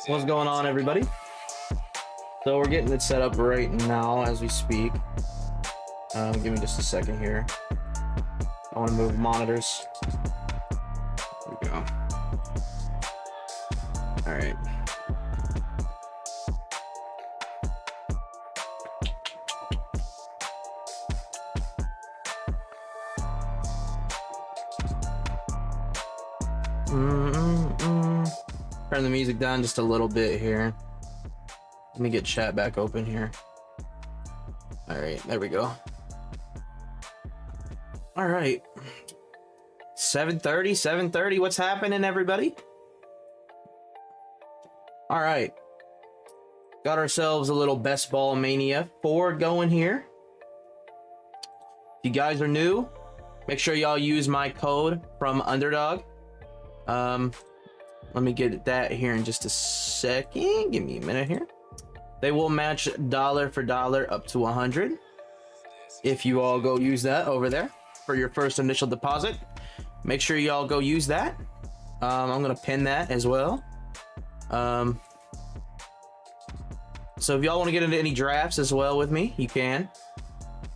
What's going on, everybody? So we're getting it set up right now as we speak. Give me just a second here. I want to move monitors. There we go. All right. Turn the music down just a little bit here. Let me get chat back open here. All right, there we go. All right. 7:30. What's happening, everybody? All right. Got ourselves a little Best Ball Mania 4 going here. If you guys are new, make sure y'all use my code from Underdog. Let me get that here in just a second. Give me a minute here. They will match dollar for dollar up to 100 if you all go use that over there for your first initial deposit. Make sure y'all go use that. I'm gonna pin that as well. So if y'all want to get into any drafts as well with me, you can.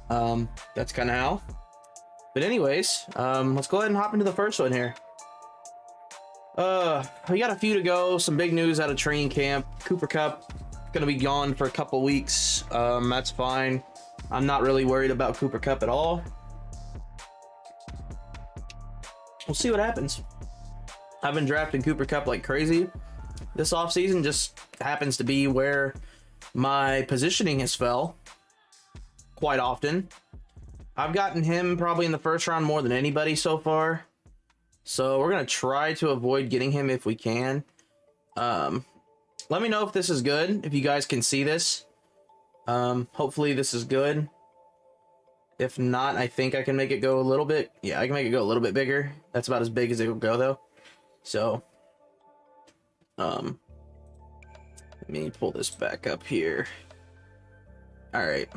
That's kind of how. But anyways, let's go ahead and hop into the first one here. We got a few to go. Some big news out of training camp. Cooper Kupp gonna be gone for a couple weeks. That's fine. I'm not really worried about Cooper Kupp at all. We'll see what happens. I've been drafting Cooper Kupp like crazy this offseason. Just happens to be where my positioning has fell quite often. I've gotten him probably in the first round more than anybody so far. So we're going to try to avoid getting him if we can. Let me know if this is good, if you guys can see this. Hopefully this is good. If not, I think I can make it go a little bit. Yeah, I can make it go a little bit bigger. That's about as big as it will go, though. So, let me pull this back up here. All right.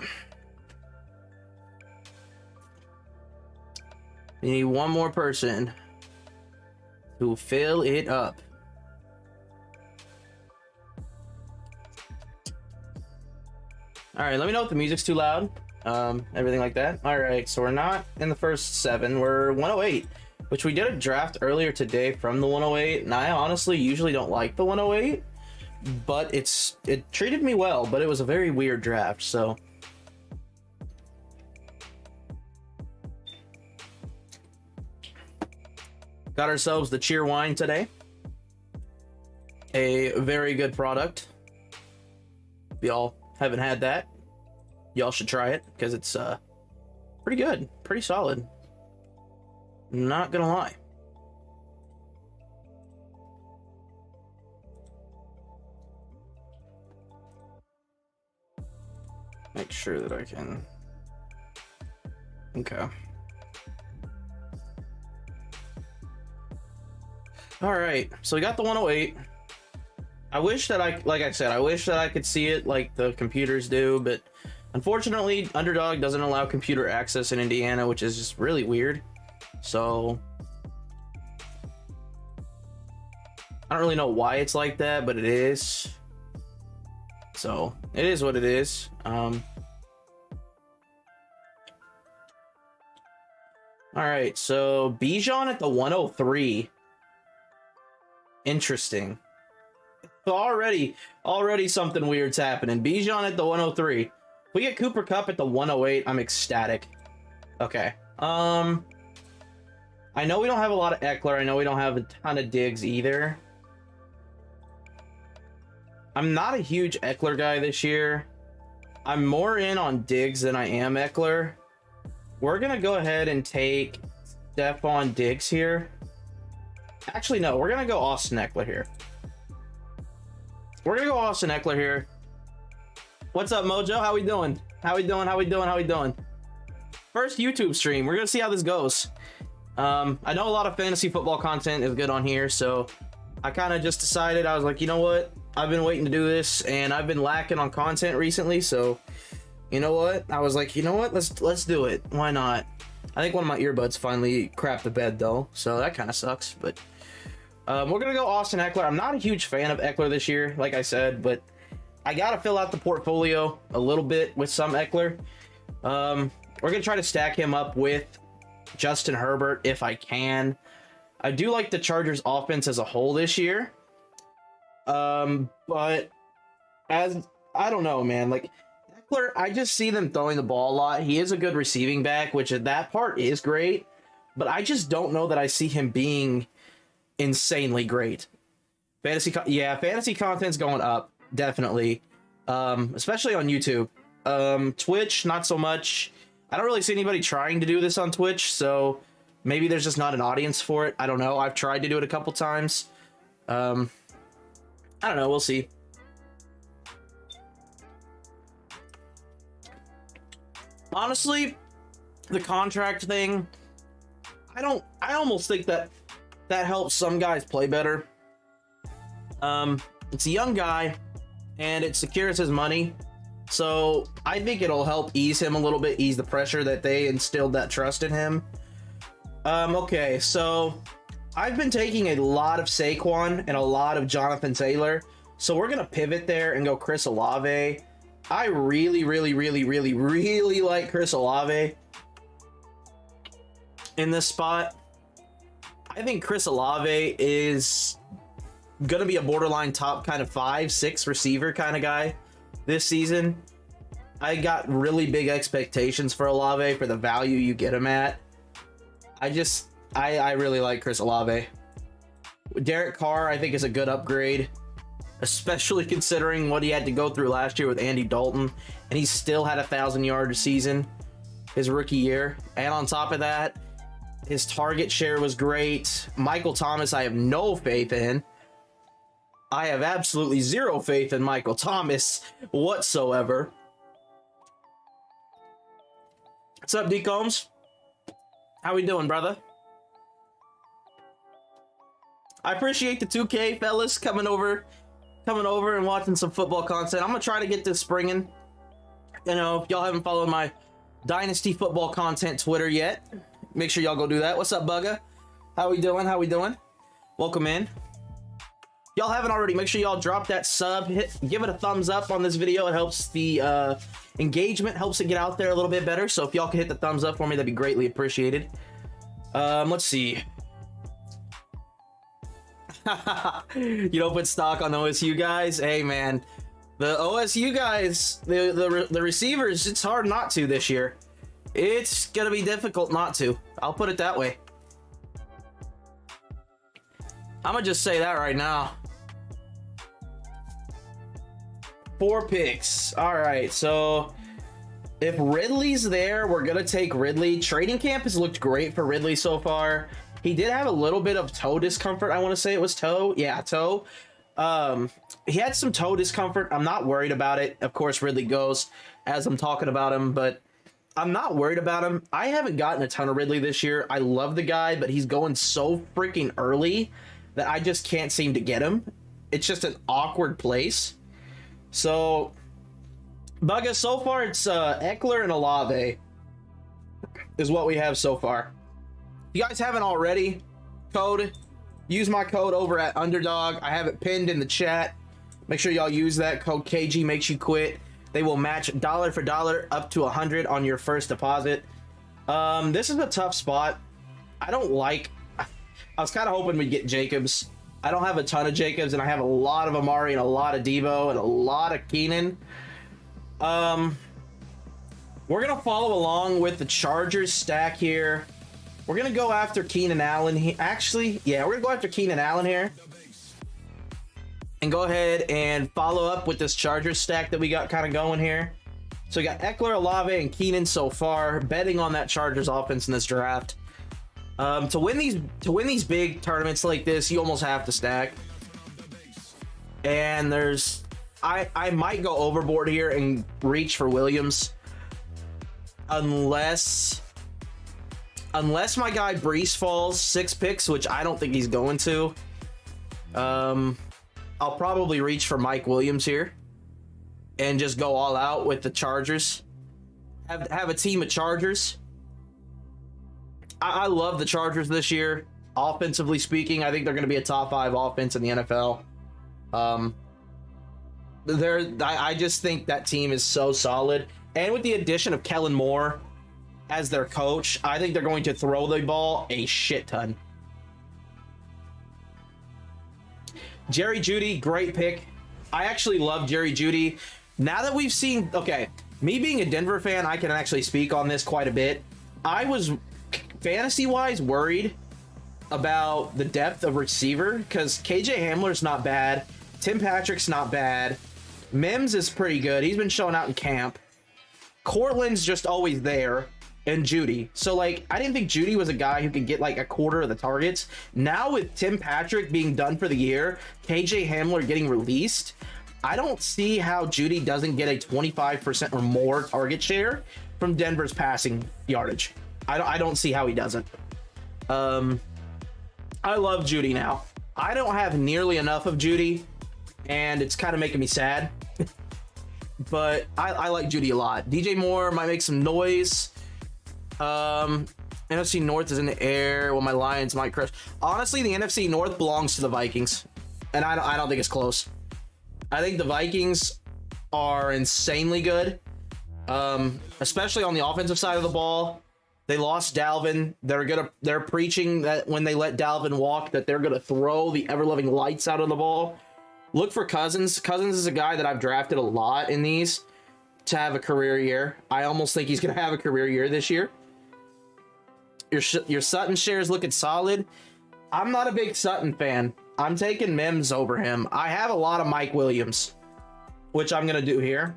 We need one more person to fill it up. All right, let me know if the music's too loud, everything like that. All right, so we're not in the first 7, we're 108, which we did a draft earlier today from the 108, and I honestly usually don't like the 108, but it treated me well, but it was a very weird draft, so. Got ourselves the cheer wine today. A very good product. If y'all haven't had that, y'all should try it because it's pretty good, pretty solid. Not gonna lie. Make sure that I can. Okay. All right, so we got the 108. I wish that like I said, I wish that I could see it like the computers do, but unfortunately, Underdog doesn't allow computer access in Indiana, which is just really weird. So I don't really know why it's like that, but it is. So it is what it is. All right, so Bijan at the 103. Interesting. So already something weird's happening. Bijan at the 103. If we get Cooper Kupp at the 108, I'm ecstatic. Okay. I know we don't have a lot of Eckler. I know we don't have a ton of Diggs either. I'm not a huge Eckler guy this year. I'm more in on Diggs than I am Eckler. We're gonna go ahead and take Stephon Diggs here. Actually, no, we're gonna go Austin Eckler here. We're gonna go Austin Eckler here. What's up, Mojo? How we doing? How we doing? First YouTube stream. We're gonna see how this goes. I know a lot of fantasy football content is good on here, so I kind of just decided, I was like, you know what? I've been waiting to do this, and I've been lacking on content recently, so you know what? I was like, you know what? Let's do it. Why not? I think one of my earbuds finally crapped the bed though, so that kind of sucks, but We're gonna go Austin Eckler. I'm not a huge fan of Eckler this year, like I said, but I gotta fill out the portfolio a little bit with some Eckler. We're gonna try to stack him up with Justin Herbert if I can. I do like the Chargers offense as a whole this year. But as I don't know, man, like Eckler, I just see them throwing the ball a lot. He is a good receiving back, which that part is great, but I just don't know that I see him being insanely great. Fantasy content's going up, definitely. Especially on YouTube. Twitch, not so much. I don't really see anybody trying to do this on Twitch, so maybe there's just not an audience for it. I don't know. I've tried to do it a couple times. I don't know. We'll see. Honestly, the contract thing, I almost think that helps some guys play better. It's a young guy, and it secures his money. So I think it'll help ease him a little bit, ease the pressure that they instilled that trust in him. Okay, so I've been taking a lot of Saquon and a lot of Jonathan Taylor. So we're going to pivot there and go Chris Olave. I really like Chris Olave in this spot. I think Chris Olave is going to be a borderline top kind of 5-6 receiver kind of guy this season. I got really big expectations for Olave for the value you get him at. I really like Chris Olave. Derek Carr, I think, is a good upgrade, especially considering what he had to go through last year with Andy Dalton, and he still had a 1,000-yard season his rookie year. And on top of that, his target share was great. Michael Thomas, I have no faith in. I have absolutely zero faith in Michael Thomas whatsoever. What's up, D Combs? How we doing, brother? I appreciate the 2K fellas coming over and watching some football content. I'm gonna try to get this springing. You know, if y'all haven't followed my Dynasty football content Twitter yet, make sure y'all go do that. What's up, Bugga? How we doing? Welcome in. Y'all haven't already, make sure y'all drop that sub, give it a thumbs up on this video. It helps the engagement, helps it get out there a little bit better. So if y'all can hit the thumbs up for me, that'd be greatly appreciated. Let's see. You don't put stock on the OSU guys? Hey man, the OSU guys, the receivers, it's hard not to this year. It's gonna be difficult not to. I'll put it that way. I'm gonna just say that right now. 4 picks. All right, so if Ridley's there, we're gonna take Ridley. Training camp has looked great for Ridley so far. He did have a little bit of toe discomfort. I want to say it was toe. Yeah, toe. He had some toe discomfort. I'm not worried about it. Of course, Ridley goes as I'm talking about him, but I'm not worried about him. I haven't gotten a ton of Ridley this year. I love the guy, but he's going so freaking early that I just can't seem to get him. It's just an awkward place. So, Bugga, so far it's Eckler and Olave is what we have so far. If you guys haven't already, use my code over at Underdog. I have it pinned in the chat. Make sure y'all use that code KGMakesUQuit. They will match dollar for dollar up to 100 on your first deposit. This is a tough spot. I was kind of hoping we'd get Jacobs. I don't have a ton of Jacobs, and I have a lot of Amari and a lot of Debo and a lot of Keenan. We're gonna follow along with the Chargers stack here. We're gonna go after Keenan Allen. Actually, yeah, we're gonna go after Keenan Allen here, and go ahead and follow up with this Chargers stack that we got kind of going here. So we got Eckler, Olave, and Keenan so far. Betting on that Chargers offense in this draft. To win these big tournaments like this, you almost have to stack. And I might go overboard here and reach for Williams, unless my guy Brees falls 6 picks, which I don't think he's going to. I'll probably reach for Mike Williams here and just go all out with the Chargers. Have a team of Chargers. I love the Chargers this year. Offensively speaking, I think they're going to be a top 5 offense in the NFL. I just think that team is so solid. And with the addition of Kellen Moore as their coach, I think they're going to throw the ball a shit ton. Jerry Jeudy, great pick. I actually love Jerry Jeudy. Now that we've seen, okay, me being a Denver fan, I can actually speak on this quite a bit. I was fantasy-wise worried about the depth of receiver because KJ Hamler's not bad. Tim Patrick's not bad. Mims is pretty good. He's been showing out in camp. Cortland's just always there. And Jeudy. So, like, I didn't think Jeudy was a guy who could get, like, a quarter of the targets. Now, with Tim Patrick being done for the year, KJ Hamler getting released, I don't see how Jeudy doesn't get a 25% or more target share from Denver's passing yardage. I don't see how he doesn't. I love Jeudy now. I don't have nearly enough of Jeudy, and it's kind of making me sad. But I like Jeudy a lot. DJ Moore might make some noise. NFC North is in the air. Well, my Lions might crush. Honestly, the NFC North belongs to the Vikings, and I don't think it's close. I think the Vikings are insanely good, especially on the offensive side of the ball. They lost Dalvin. They're preaching that when they let Dalvin walk, that they're gonna throw the ever-loving lights out of the ball. Look for Cousins. Cousins is a guy that I've drafted a lot in these to have a career year. I almost think he's gonna have a career year this year. Your Sutton share is looking solid. I'm not a big Sutton fan. I'm taking Mims over him. I have a lot of Mike Williams, which I'm going to do here.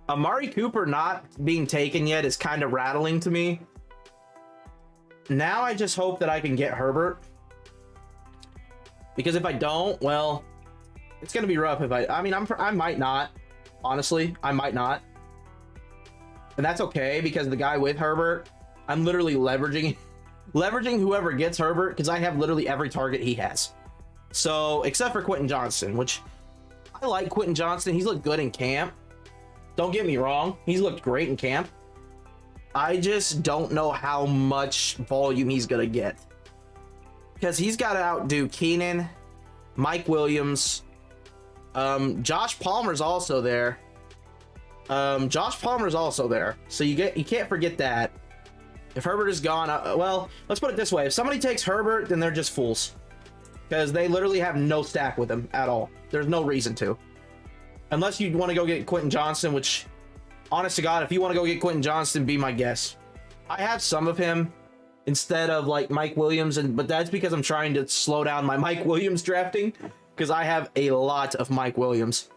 Amari Cooper not being taken yet is kind of rattling to me. Now I just hope that I can get Herbert. Because if I don't, well, it's going to be rough if I mean, I might not. Honestly, I might not. And that's okay because the guy with Herbert, I'm literally leveraging whoever gets Herbert because I have literally every target he has. So, except for Quentin Johnston, which I like Quentin Johnston. He's looked good in camp. Don't get me wrong. He's looked great in camp. I just don't know how much volume he's going to get. Because he's got to outdo Keenan, Mike Williams. Josh Palmer's also there. So you can't forget that. If Herbert is gone, well, let's put it this way. If somebody takes Herbert, then they're just fools. Because they literally have no stack with him at all. There's no reason to. Unless you want to go get Quentin Johnston, which, honest to God, if you want to go get Quentin Johnston, be my guest. I have some of him instead of, like, Mike Williams, but that's because I'm trying to slow down my Mike Williams drafting. Because I have a lot of Mike Williams.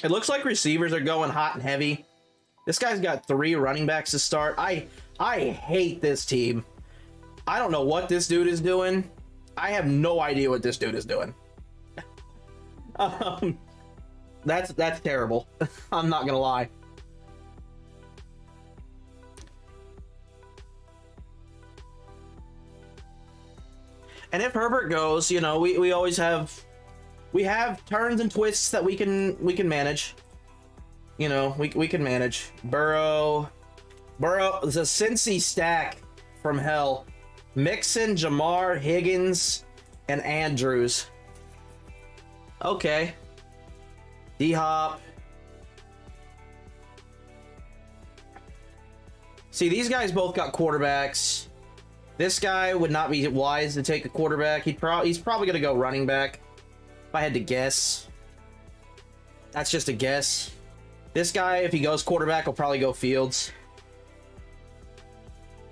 It looks like receivers are going hot and heavy. This guy's got 3 running backs to start. I hate this team. I don't know what this dude is doing. I have no idea what this dude is doing. That's terrible. I'm not gonna lie. And if Herbert goes, you know, we always have. We have turns and twists that we can manage. You know, we can manage. Burrow is a Cincy stack from hell. Mixon, Jamar, Higgins, and Andrews. Okay. D-Hop. See, these guys both got quarterbacks. This guy would not be wise to take a quarterback. He's probably going to go running back. If I had to guess. That's just a guess. This guy, if he goes quarterback, will probably go Fields.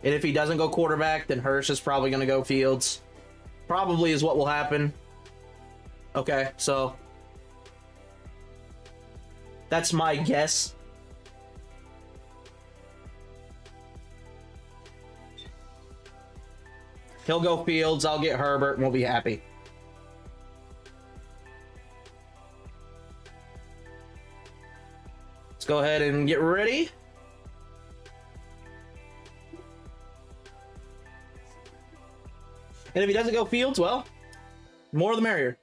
And if he doesn't go quarterback, then Hirsch is probably going to go Fields. Probably is what will happen. Okay, so that's my guess. He'll go Fields, I'll get Herbert, and we'll be happy. Go ahead and get ready. And if he doesn't go Fields, well, more the merrier.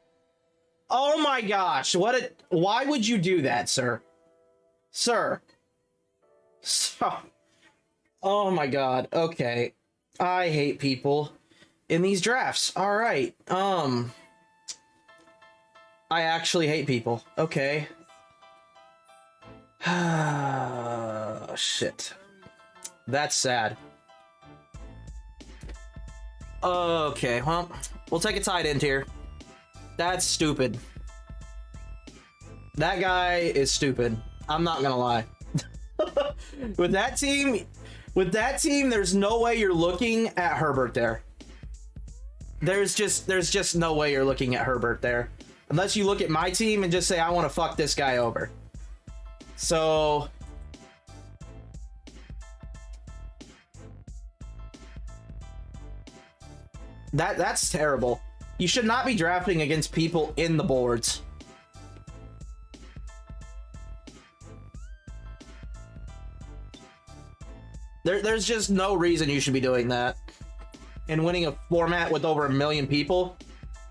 Oh my gosh, why would you do that, sir? Sir, So, oh my god. Okay. I hate people in these drafts. All right. I actually hate people. Okay. Shit. That's sad. Okay, well, we'll take a tight end here. That's stupid. That guy is stupid. I'm not gonna lie. With that team, there's no way you're looking at Herbert there. There's just no way you're looking at Herbert there. Unless you look at my team and just say, I want to fuck this guy over. So... That's terrible. You should not be drafting against people in the boards. There's just no reason you should be doing that. And winning a format with over 1 million people,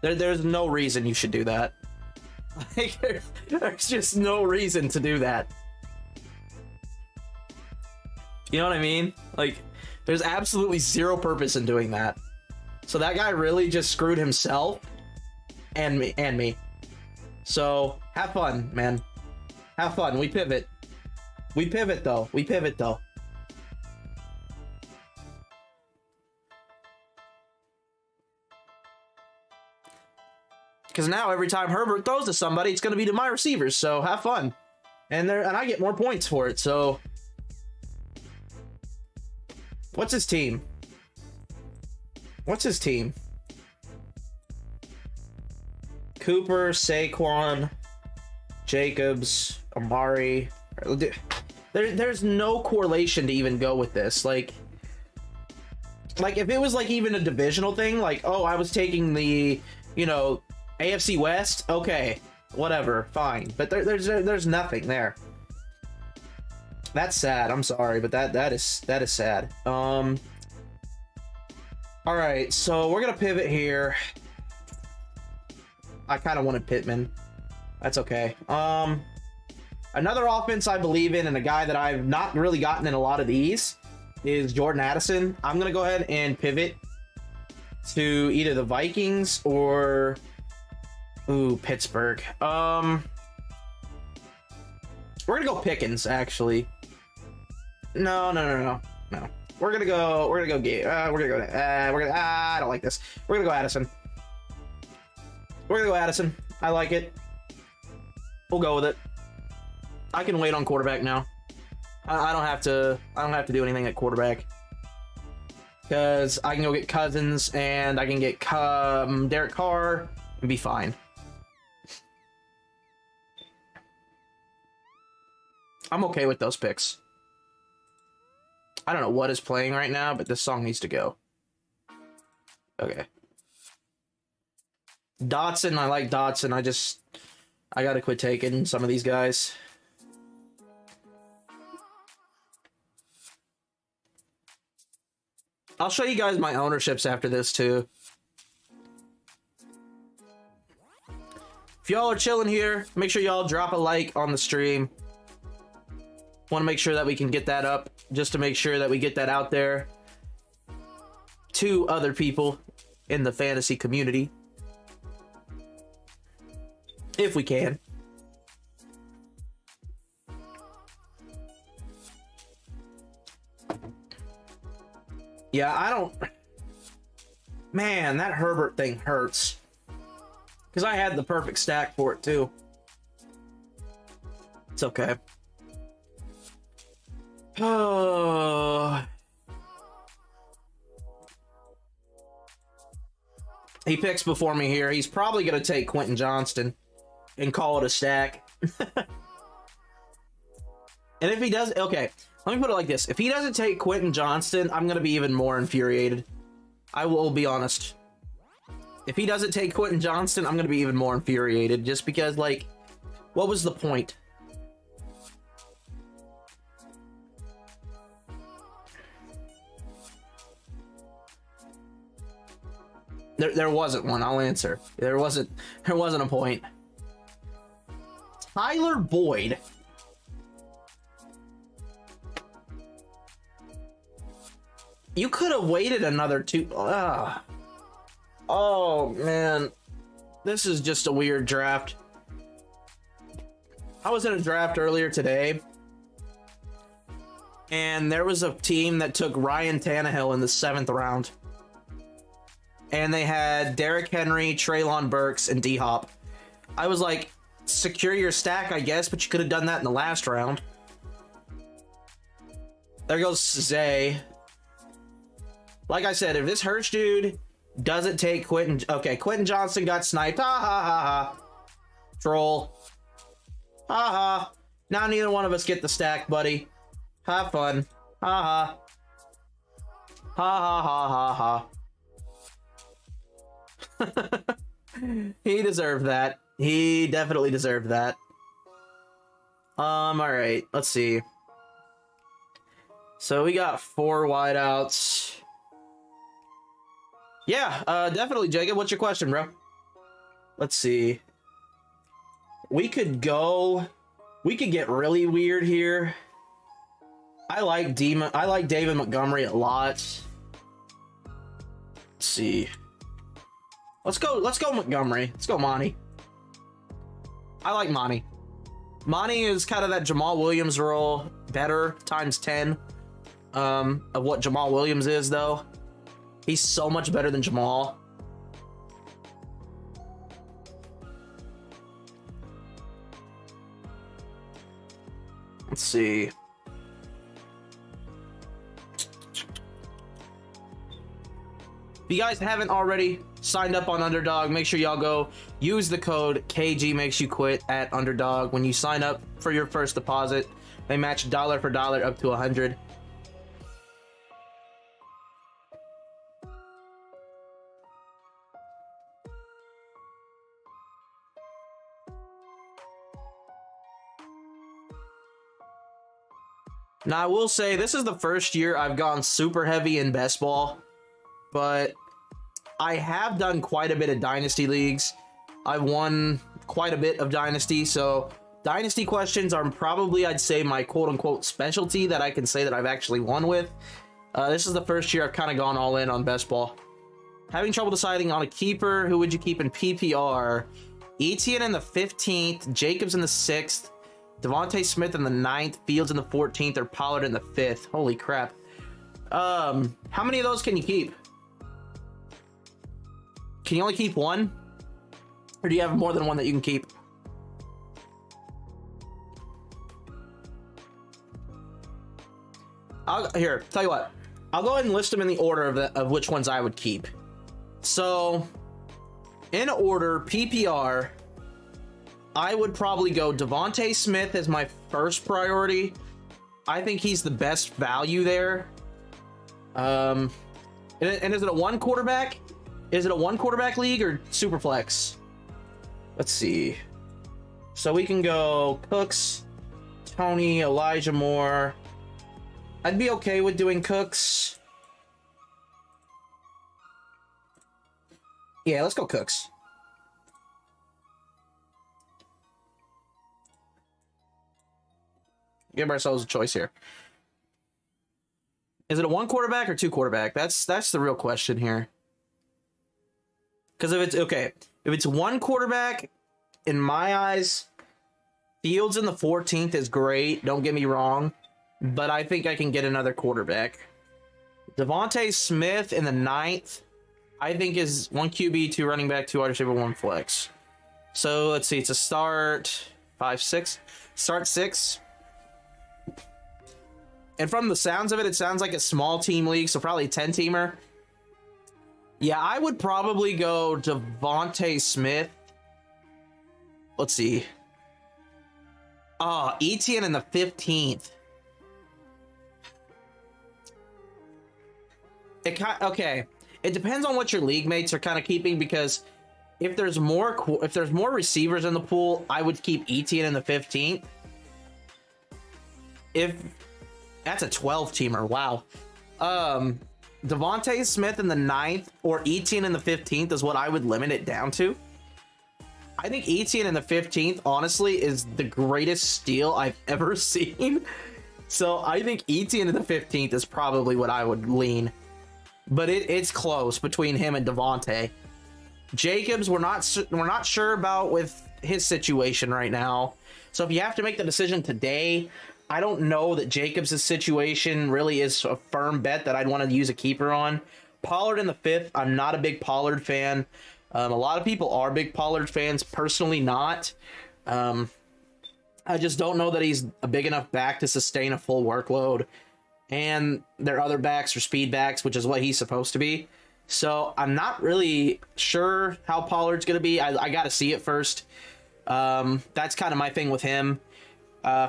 there's no reason you should do that. Like, there's just no reason to do that. You know what I mean? Like, there's absolutely zero purpose in doing that. So that guy really just screwed himself and me. So have fun, man. Have fun. We pivot. We pivot though. We pivot though. Because now every time Herbert throws to somebody, it's going to be to my receivers. So have fun. And I get more points for it. So what's his team? What's his team? Cooper, Saquon, Jacobs, Amari. There's no correlation to even go with this. Like if it was like even a divisional thing, like, oh, I was taking the, you know, AFC West. Okay, whatever, fine. But there's nothing there. That's sad. I'm sorry, but that is sad. All right, so we're gonna pivot here. I kind of wanted Pittman. That's okay. Another offense I believe in, and a guy that I've not really gotten in a lot of these, is Jordan Addison. I'm gonna go ahead and pivot to either the Vikings or Pittsburgh. We're gonna go Pickens, actually. No. We're gonna go I don't like this. We're gonna go Addison. I like it. We'll go with it. I can wait on quarterback now. I don't have to do anything at quarterback. Because I can go get Cousins and I can get Derek Carr and be fine. I'm okay with those picks. I don't know what is playing right now, but this song needs to go. Okay. Dotson, I like Dotson. I gotta quit taking some of these guys. I'll show you guys my ownerships after this too. If y'all are chilling here, make sure y'all drop a like on the stream. Want to make sure that we can get that up, just to make sure that we get that out there to other people in the fantasy community, if we can. Yeah, I don't... Man, that Herbert thing hurts. Because I had the perfect stack for it, too. It's okay. Oh. He picks before me here. He's probably going to take Quentin Johnston and call it a stack. And if he does... Okay, let me put it like this. If he doesn't take Quentin Johnston, I'm going to be even more infuriated. I will be honest. If he doesn't take Quentin Johnston, I'm going to be even more infuriated. Just because, like, what was the point? There wasn't one. I'll answer. There wasn't a point. Tyler Boyd. You could have waited another 2. Oh, man. This is just a weird draft. I was in a draft earlier today, and there was a team that took Ryan Tannehill in the 7th round. And they had Derrick Henry, Treylon Burks, and D-Hop. I was like, secure your stack, I guess, but you could have done that in the last round. There goes Zay. Like I said, if this Hurts dude doesn't take Quentin... Okay, Quentin Johnson got sniped. Ha ha ha ha. Troll. Ha ha. Now neither one of us get the stack, buddy. Have fun. Ha ha. Ha ha ha ha ha. He deserved that. He definitely deserved that. Alright, let's see. So we got 4 wideouts. Yeah, definitely, Jacob. What's your question, bro? Let's see. We could get really weird here. I like David Montgomery a lot. Let's see. Let's go Montgomery. Let's go Monty. I like Monty. Monty is kind of that Jamal Williams role, better times 10 of what Jamal Williams is, though. He's so much better than Jamal. Let's see. If you guys haven't already signed up on Underdog, make sure y'all go use the code KGMakesUQuit at Underdog. When you sign up for your first deposit, they match dollar for dollar up to 100. Now, I will say, this is the first year I've gone super heavy in best ball, but I have done quite a bit of Dynasty leagues. I've won quite a bit of Dynasty, so Dynasty questions are probably, I'd say, my quote-unquote specialty that I can say that I've actually won with. This is the first year I've kind of gone all in on best ball. Having trouble deciding on a keeper. Who would you keep in PPR? Etienne in the 15th, Jacobs in the 6th, Devontae Smith in the 9th, Fields in the 14th, or Pollard in the 5th. Holy crap. How many of those can you keep? Can you only keep one? Or do you have more than one that you can keep? Here, tell you what. I'll go ahead and list them in the order of which ones I would keep. So, in order, PPR... I would probably go Devontae Smith as my first priority. I think he's the best value there. And is it a one quarterback? Is it a one quarterback league or super flex? Let's see. So we can go Cooks, Tony, Elijah Moore. I'd be okay with doing Cooks. Yeah, let's go Cooks. Give ourselves a choice here. Is it a one quarterback or two quarterback? That's the real question here. Because if it's one quarterback, in my eyes, Fields in the 14th is great. Don't get me wrong, but I think I can get another quarterback. Devontae Smith in the 9th, I think is 1 QB, 2 running back, 2 wide receiver, 1 flex. So let's see. It's a start 5, 6. Start 6. And from the sounds of it, it sounds like a small team league, so probably a 10-teamer. Yeah, I would probably go Devontae Smith. Let's see. Oh, Etienne in the 15th. Okay. It depends on what your league mates are kind of keeping, because if there's more receivers in the pool, I would keep Etienne in the 15th. That's a 12-teamer. Wow. Devontae Smith in the 9th or Etienne in the 15th is what I would limit it down to. I think Etienne in the 15th, honestly, is the greatest steal I've ever seen. So I think Etienne in the 15th is probably what I would lean. But it's close between him and Devontae. Jacobs, we're not sure about with his situation right now. So if you have to make the decision today, I don't know that Jacobs' situation really is a firm bet that I'd want to use a keeper on. Pollard in the 5th, I'm not a big Pollard fan. A lot of people are big Pollard fans, personally not. I just don't know that he's a big enough back to sustain a full workload. And their other backs are speed backs, which is what he's supposed to be. So I'm not really sure how Pollard's going to be. I got to see it first. That's kind of my thing with him.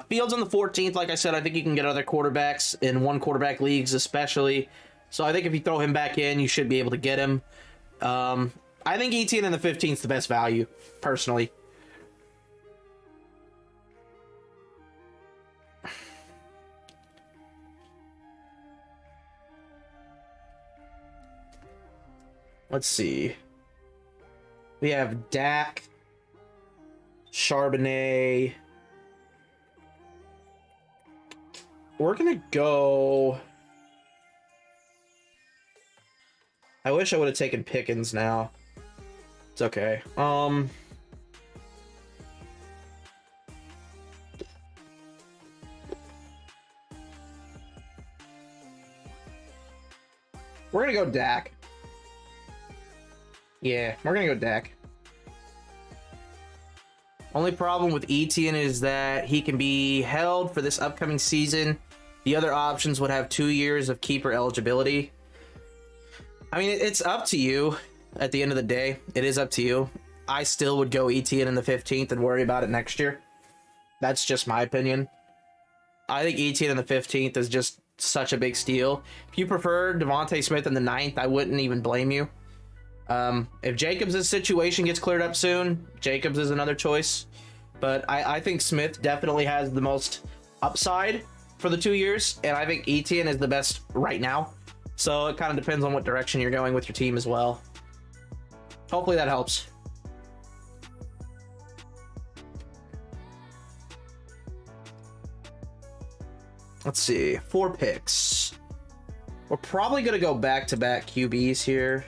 Fields on the 14th, like I said, I think you can get other quarterbacks in one quarterback leagues especially. So I think if you throw him back in, you should be able to get him. I think Etienne in the 15th is the best value, personally. Let's see. We have Dak, Charbonnet. We're going to go... I wish I would have taken Pickens now. It's okay. We're going to go Dak. Yeah, we're going to go Dak. Only problem with Etienne is that he can be held for this upcoming season. The other options would have 2 years of keeper eligibility. I mean, it's up to you at the end of the day. It is up to you. I still would go Etienne in the 15th and worry about it next year. That's just my opinion. I think Etienne in the 15th is just such a big steal. If you prefer Devontae Smith in the 9th, I wouldn't even blame you. If Jacobs' situation gets cleared up soon, Jacobs is another choice. But I think Smith definitely has the most upside for the 2 years, and I think Etienne is the best right now. So it kind of depends on what direction you're going with your team as well. Hopefully that helps. Let's see, 4 picks. We're probably going to go back-to-back QBs here.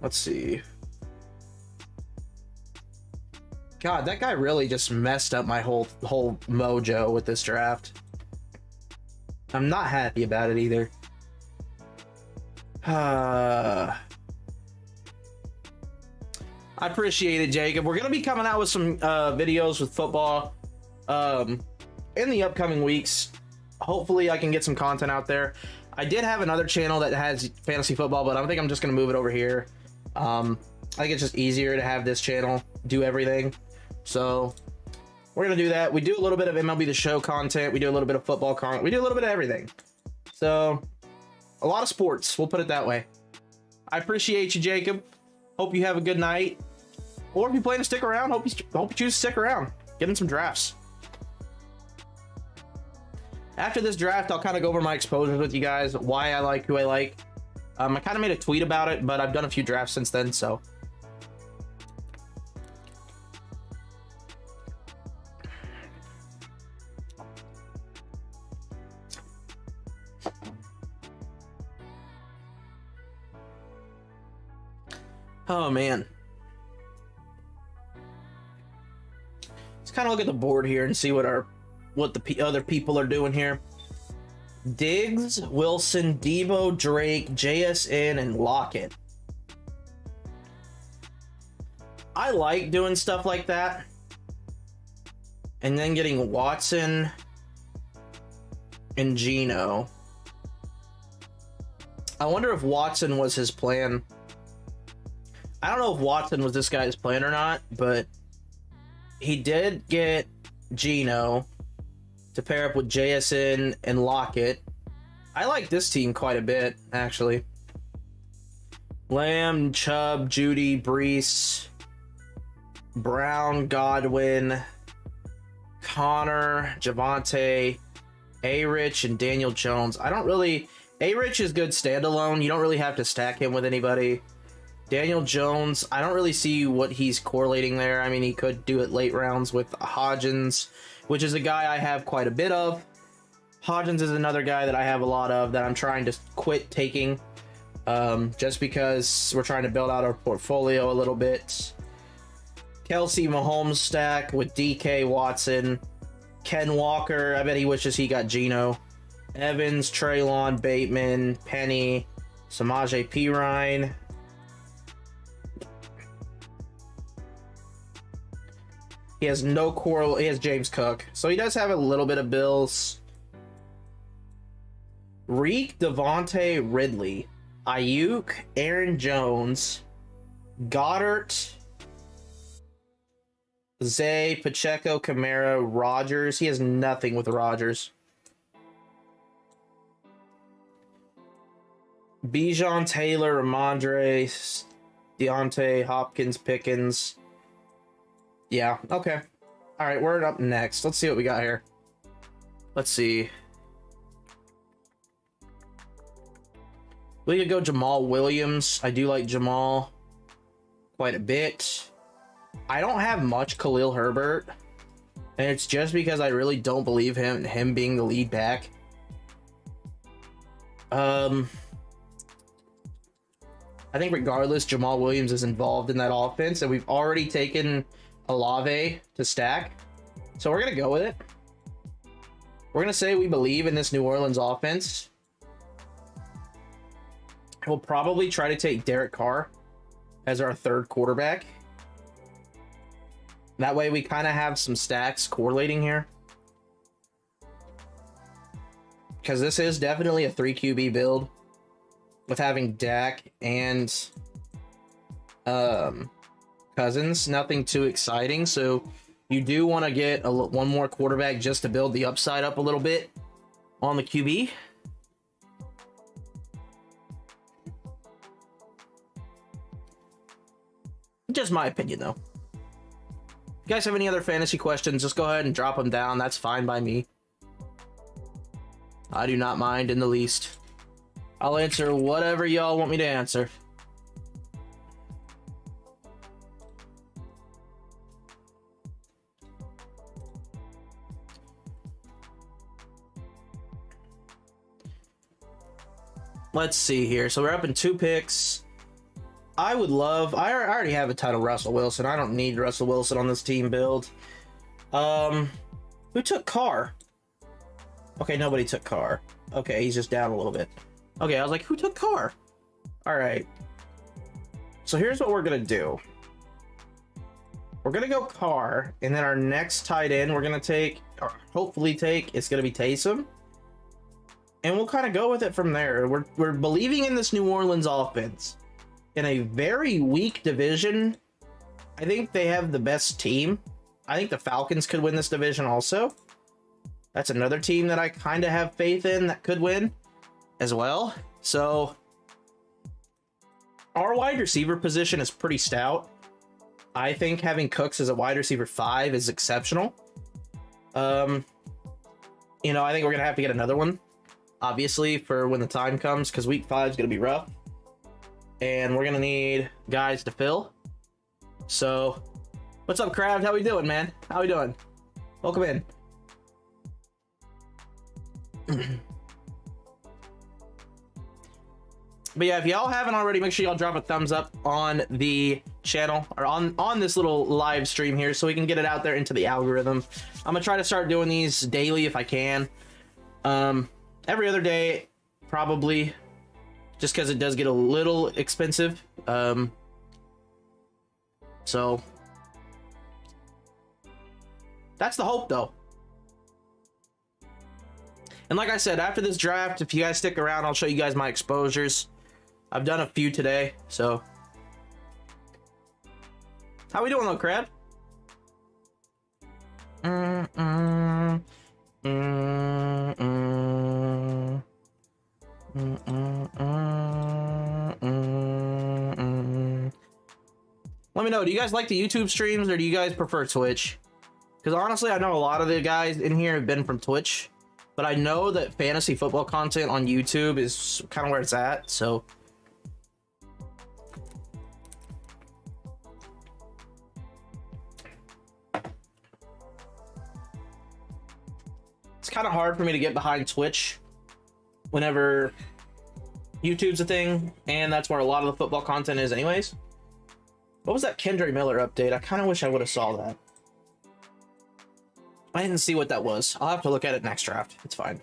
Let's see. God, that guy really just messed up my whole mojo with this draft. I'm not happy about it either. I appreciate it, Jacob. We're going to be coming out with some videos with football in the upcoming weeks. Hopefully I can get some content out there. I did have another channel that has fantasy football, but I think I'm just going to move it over here. I think it's just easier to have this channel do everything. So we're going to do that. We do a little bit of MLB The Show content. We do a little bit of football content. We do a little bit of everything. So a lot of sports. We'll put it that way. I appreciate you, Jacob. Hope you have a good night. Or if you plan to stick around, hope you choose to stick around. Get in some drafts. After this draft, I'll kind of go over my exposures with you guys, why I like who I like. I kind of made a tweet about it, but I've done a few drafts since then, so. Oh, man. Let's kind of look at the board here and see what the other people are doing here. Diggs, Wilson, Debo, Drake, JSN, and Lockett. I like doing stuff like that. And then getting Watson and Geno. I wonder if Watson was his plan. I don't know if Watson was this guy's plan or not, but he did get Geno to pair up with JSN and Lockett. I like this team quite a bit, actually. Lamb, Chubb, Judy, Brees, Brown, Godwin, Connor, Javonte, A-Rich, and Daniel Jones. I don't really... A-Rich is good standalone. You don't really have to stack him with anybody. Daniel Jones, I don't really see what he's correlating there. I mean, he could do it late rounds with Hodgins, which is a guy I have quite a bit of. Hodgins is another guy that I have a lot of that I'm trying to quit taking, just because we're trying to build out our portfolio a little bit. Kelsey Mahomes stack with DK, Watson, Ken Walker. I bet he wishes he got Geno. Evans, Treylon, Bateman, Penny, Samaje Perine. He has no core. He has James Cook, so he does have a little bit of Bills. Reek, Devontae, Ridley, Ayuk, Aaron Jones, Goddard, Zay, Pacheco, Kamara, Rodgers. He has nothing with Rodgers. Bijan, Taylor, Ramondre, Deontay, Hopkins, Pickens. Yeah, okay. All right, we're up next. Let's see what we got here. Let's see. We could go Jamal Williams. I do like Jamal quite a bit. I don't have much Khalil Herbert, and it's just because I really don't believe him being the lead back. I think regardless, Jamal Williams is involved in that offense, and we've already taken Olave to stack, so we're gonna go with it. We're gonna say we believe in this New Orleans offense. We'll probably try to take Derek Carr as our third quarterback. That way we kind of have some stacks correlating here, because this is definitely a 3 QB build with having Dak and Cousins. Nothing too exciting, so you do want to get one more quarterback just to build the upside up a little bit on the QB. Just my opinion, though. If you guys have any other fantasy questions, just go ahead and drop them down. That's fine by me. I do not mind in the least. I'll answer whatever y'all want me to answer. Let's see here. So we're up in 2 picks. I already have a ton of Russell Wilson. I don't need Russell Wilson on this team build. Who took Carr? Okay, nobody took Carr. Okay, he's just down a little bit. Okay, I was like, who took Carr? All right. So here's what we're going to do. We're going to go Carr, and then our next tight end we're going to take, or hopefully take, it's going to be Taysom. And we'll kind of go with it from there. We're believing in this New Orleans offense. In a very weak division, I think they have the best team. I think the Falcons could win this division also. That's another team that I kind of have faith in that could win as well. So our wide receiver position is pretty stout. I think having Cooks as a wide receiver 5 is exceptional. I think we're going to have to get another one, obviously, for when the time comes, because week 5 is going to be rough. And we're going to need guys to fill. So, what's up, Crab? How we doing, man? How we doing? Welcome in. But yeah, if y'all haven't already, make sure y'all drop a thumbs up on the channel, or on this little live stream here, so we can get it out there into the algorithm. I'm going to try to start doing these daily if I can. Every other day, probably. Just because it does get a little expensive. So that's the hope, though. And like I said, after this draft, if you guys stick around, I'll show you guys my exposures. I've done a few today, so. How we doing, though, Crab? Let me know, do you guys like the YouTube streams, or do you guys prefer Twitch? Because honestly, I know a lot of the guys in here have been from Twitch, but I know that fantasy football content on YouTube is kind of where it's at, so. kind of hard for me to get behind Twitch whenever YouTube's a thing, and that's where a lot of the football content is anyways. What was that Kendre Miller update? I kind of wish I would have saw that. I didn't see what that was. I'll have to look at it next draft. It's fine.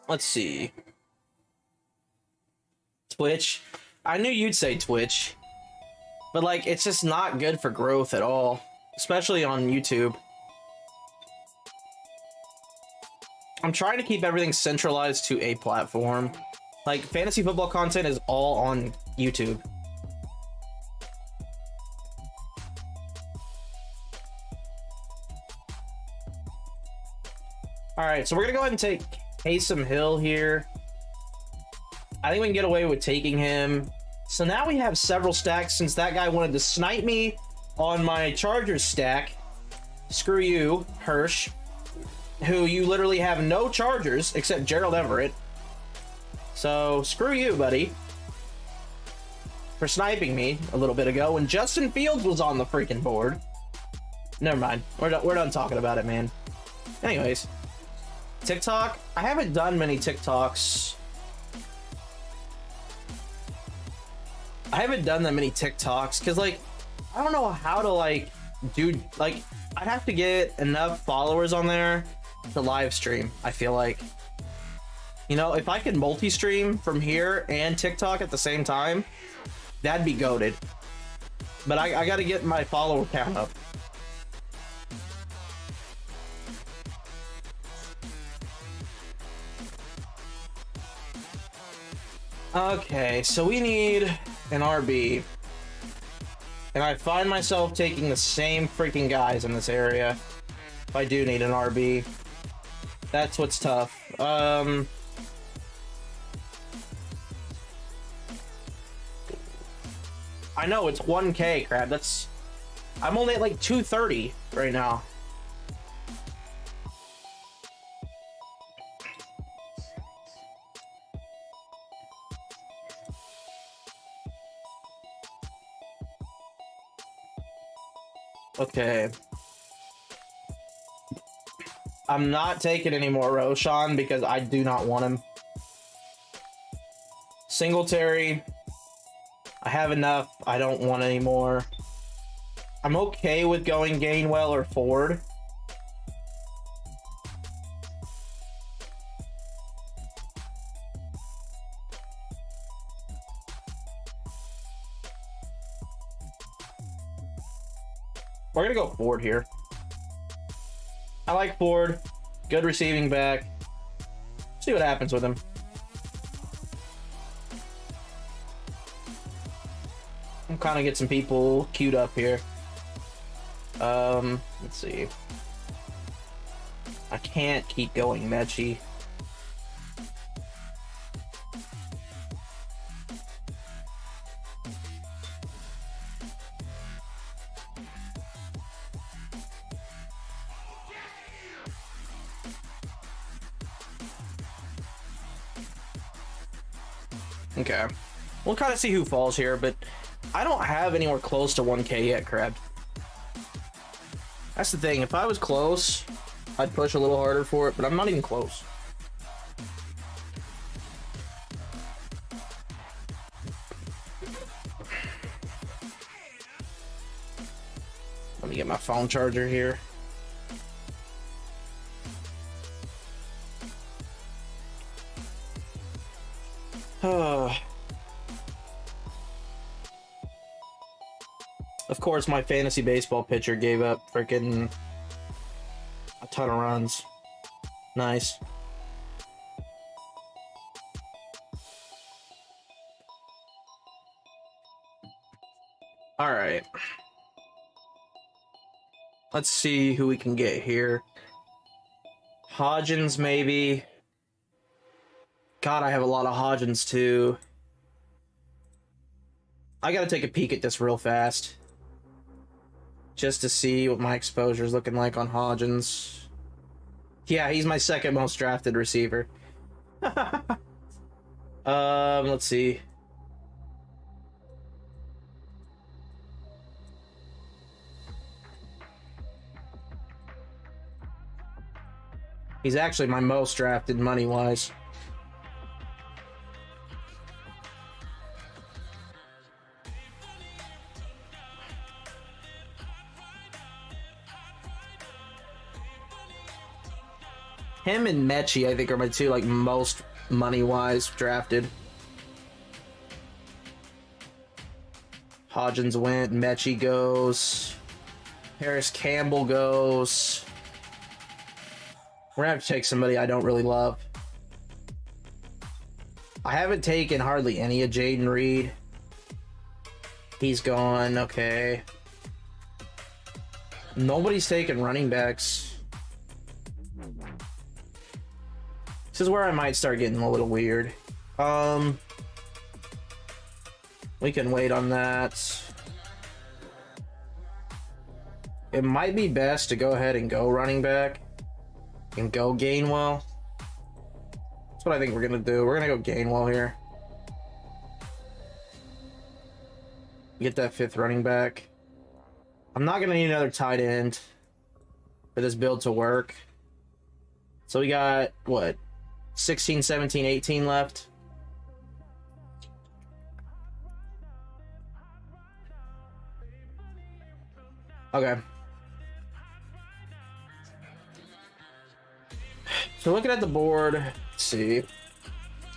Let's see. Twitch. I knew you'd say Twitch. But, like, it's just not good for growth at all. Especially on YouTube. I'm trying to keep everything centralized to a platform. Like, fantasy football content is all on YouTube. Alright, so we're gonna go ahead and take Taysom Hill here. I think we can get away with taking him. So now we have several stacks since that guy wanted to snipe me on my Chargers stack. Screw you, Hirsch, who you literally have no Chargers except Gerald Everett. So screw you, buddy, for sniping me a little bit ago when Justin Fields was on the freaking board. Never mind. We're done talking about it, man. Anyways, TikTok. I haven't done many TikToks. I haven't done that many TikToks because, like, I don't know how to, like, do, like, I'd have to get enough followers on there to live stream, I feel like. You know, if I could multi-stream from here and TikTok at the same time, that'd be goated. But I gotta get my follower count up. Okay, so we need an RB. And I find myself taking the same freaking guys in this area. If I do need an RB. That's what's tough. I know, it's 1K, crap. That's... I'm only at like 230 right now. Okay. I'm not taking any more Roshan because I do not want him. Singletary. I have enough. I don't want any more. I'm okay with going Gainwell or Ford. We're gonna go Ford here. I like Ford. Good receiving back. See what happens with him. I'm kind of get some people queued up here. Let's see. I can't keep going Mechie. Okay. We'll kind of see who falls here, but I don't have anywhere close to 1K yet, Crab. That's the thing. If I was close, I'd push a little harder for it, but I'm not even close. Let me get my phone charger here. Of course, my fantasy baseball pitcher gave up freaking a ton of runs. Nice. All right. Let's see who we can get here. Hodgins, maybe. God, I have a lot of Hodgins, too. I gotta take a peek at this real fast. Just to see what my exposure is looking like on Hodgins. Yeah, he's my second most drafted receiver. Let's see. He's actually my most drafted money-wise. Him and Mechie, I think, are my two like most money-wise drafted. Hodgins went, Mechie goes, Harris Campbell goes. We're gonna have to take somebody I don't really love. I haven't taken hardly any of Jaden Reed. He's gone, okay. Nobody's taken running backs. This is where I might start getting a little weird. We can wait on that. It might be best to go ahead and go running back and go Gainwell. That's what I think we're gonna do. We're gonna go Gainwell here. Get that 5th running back. I'm not gonna need another tight end for this build to work. So we got what? 16, 17, 18 left. Okay. So looking at the board, let's see.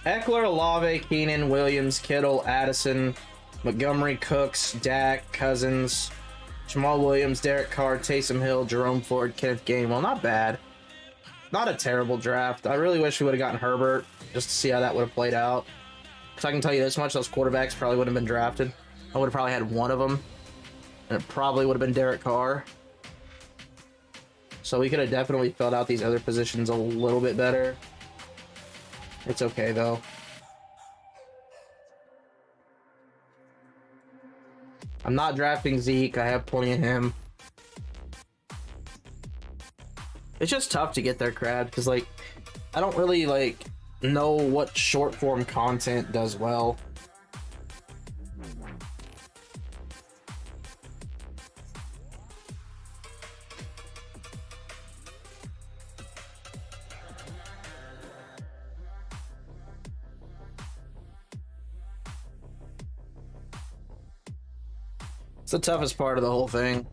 Eckler, Olave, Keenan, Williams, Kittle, Addison, Montgomery, Cooks, Dak, Cousins, Jamal Williams, Derek Carr, Taysom Hill, Jerome Ford, Kenneth Gainwell. Not bad. Not a terrible draft. I really wish we would have gotten Herbert just to see how that would have played out. Because I can tell you this much, those quarterbacks probably wouldn't have been drafted. I would have probably had one of them. And it probably would have been Derek Carr. So we could have definitely filled out these other positions a little bit better. It's okay, though. I'm not drafting Zeke. I have plenty of him. It's just tough to get there, Crad, because, like, I don't really, like, know what short-form content does well. It's the toughest part of the whole thing.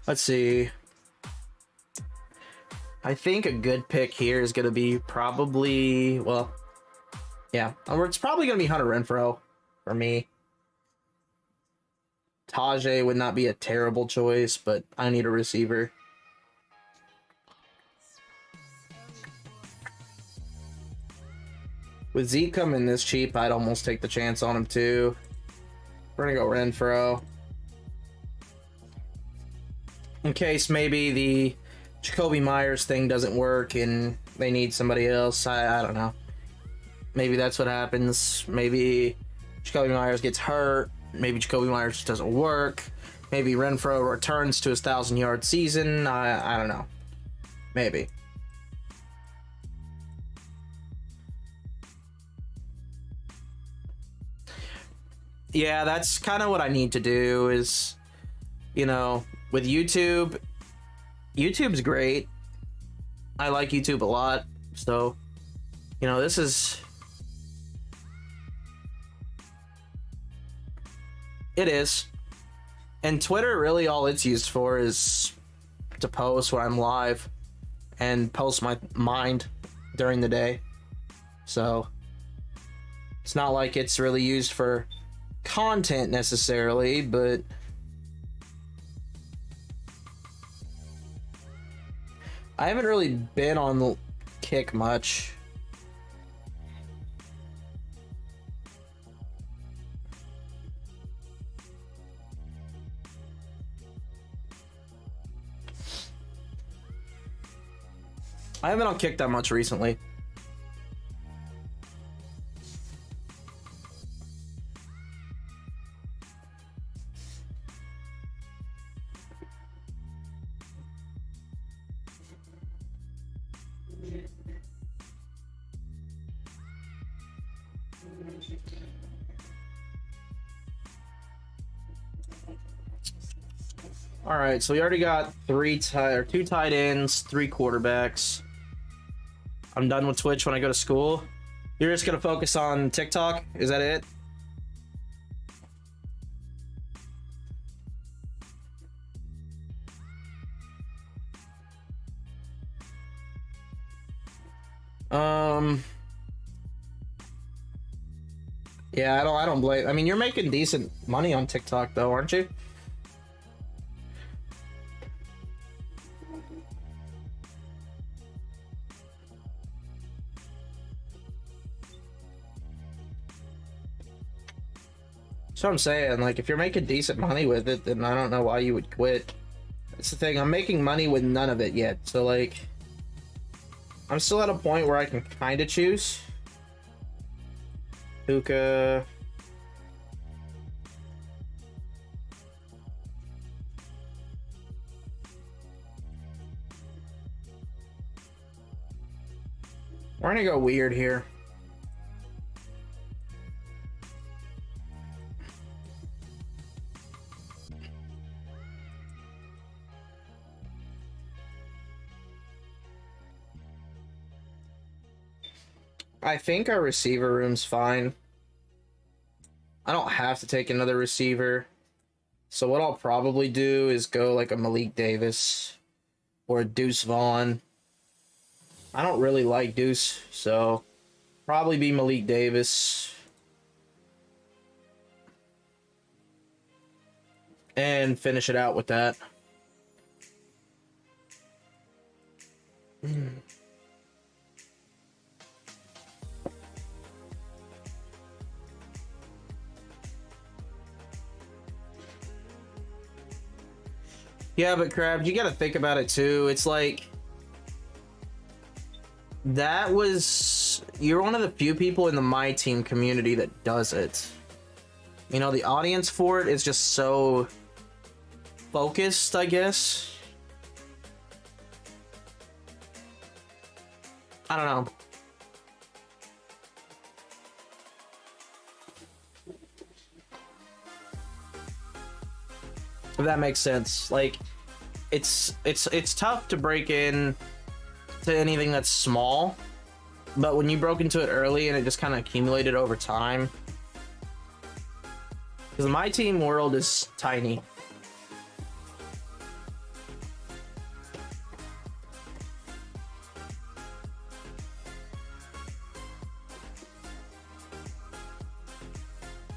Let's see. I think a good pick here is going to be probably, well, yeah. It's probably going to be Hunter Renfrow for me. Tajay would not be a terrible choice, but I need a receiver. With Zeke coming this cheap, I'd almost take the chance on him too. We're going to go Renfrow. In case maybe the Jacoby Myers thing doesn't work and they need somebody else. I don't know. Maybe that's what happens. Maybe Jacoby Myers gets hurt. Maybe Jacoby Myers just doesn't work. Maybe Renfrow returns to his 1,000-yard season. I don't know. Maybe. Yeah, that's kind of what I need to do is, you know, with YouTube, YouTube's great. I like YouTube a lot. So, you know, this is... It is. And Twitter, really all it's used for is to post when I'm live and post my mind during the day. So, it's not like it's really used for content necessarily, but I haven't really been on the kick much. I haven't on kick that much recently. All right, so we already got two tight ends, 3 quarterbacks. I'm done with Twitch when I go to school. You're just gonna focus on TikTok? Is that it? Yeah, I don't blame. I mean, you're making decent money on TikTok though, aren't you? So I'm saying, like, if you're making decent money with it, then I don't know why you would quit. That's the thing. I'm making money with none of it yet, so like, I'm still at a point where I can kind of choose. Hookah. We're gonna go weird here. I think our receiver room's fine. I don't have to take another receiver. So what I'll probably do is go like a Malik Davis or a Deuce Vaughn. I don't really like Deuce, so probably be Malik Davis. And finish it out with that. Yeah, but Crab, you gotta think about it too. It's like, you're one of the few people in the My Team community that does it. You know, the audience for it is just so focused, I guess. I don't know. If that makes sense. Like, it's tough to break in to anything that's small, but when you broke into it early and it just kind of accumulated over time, because My Team world is tiny.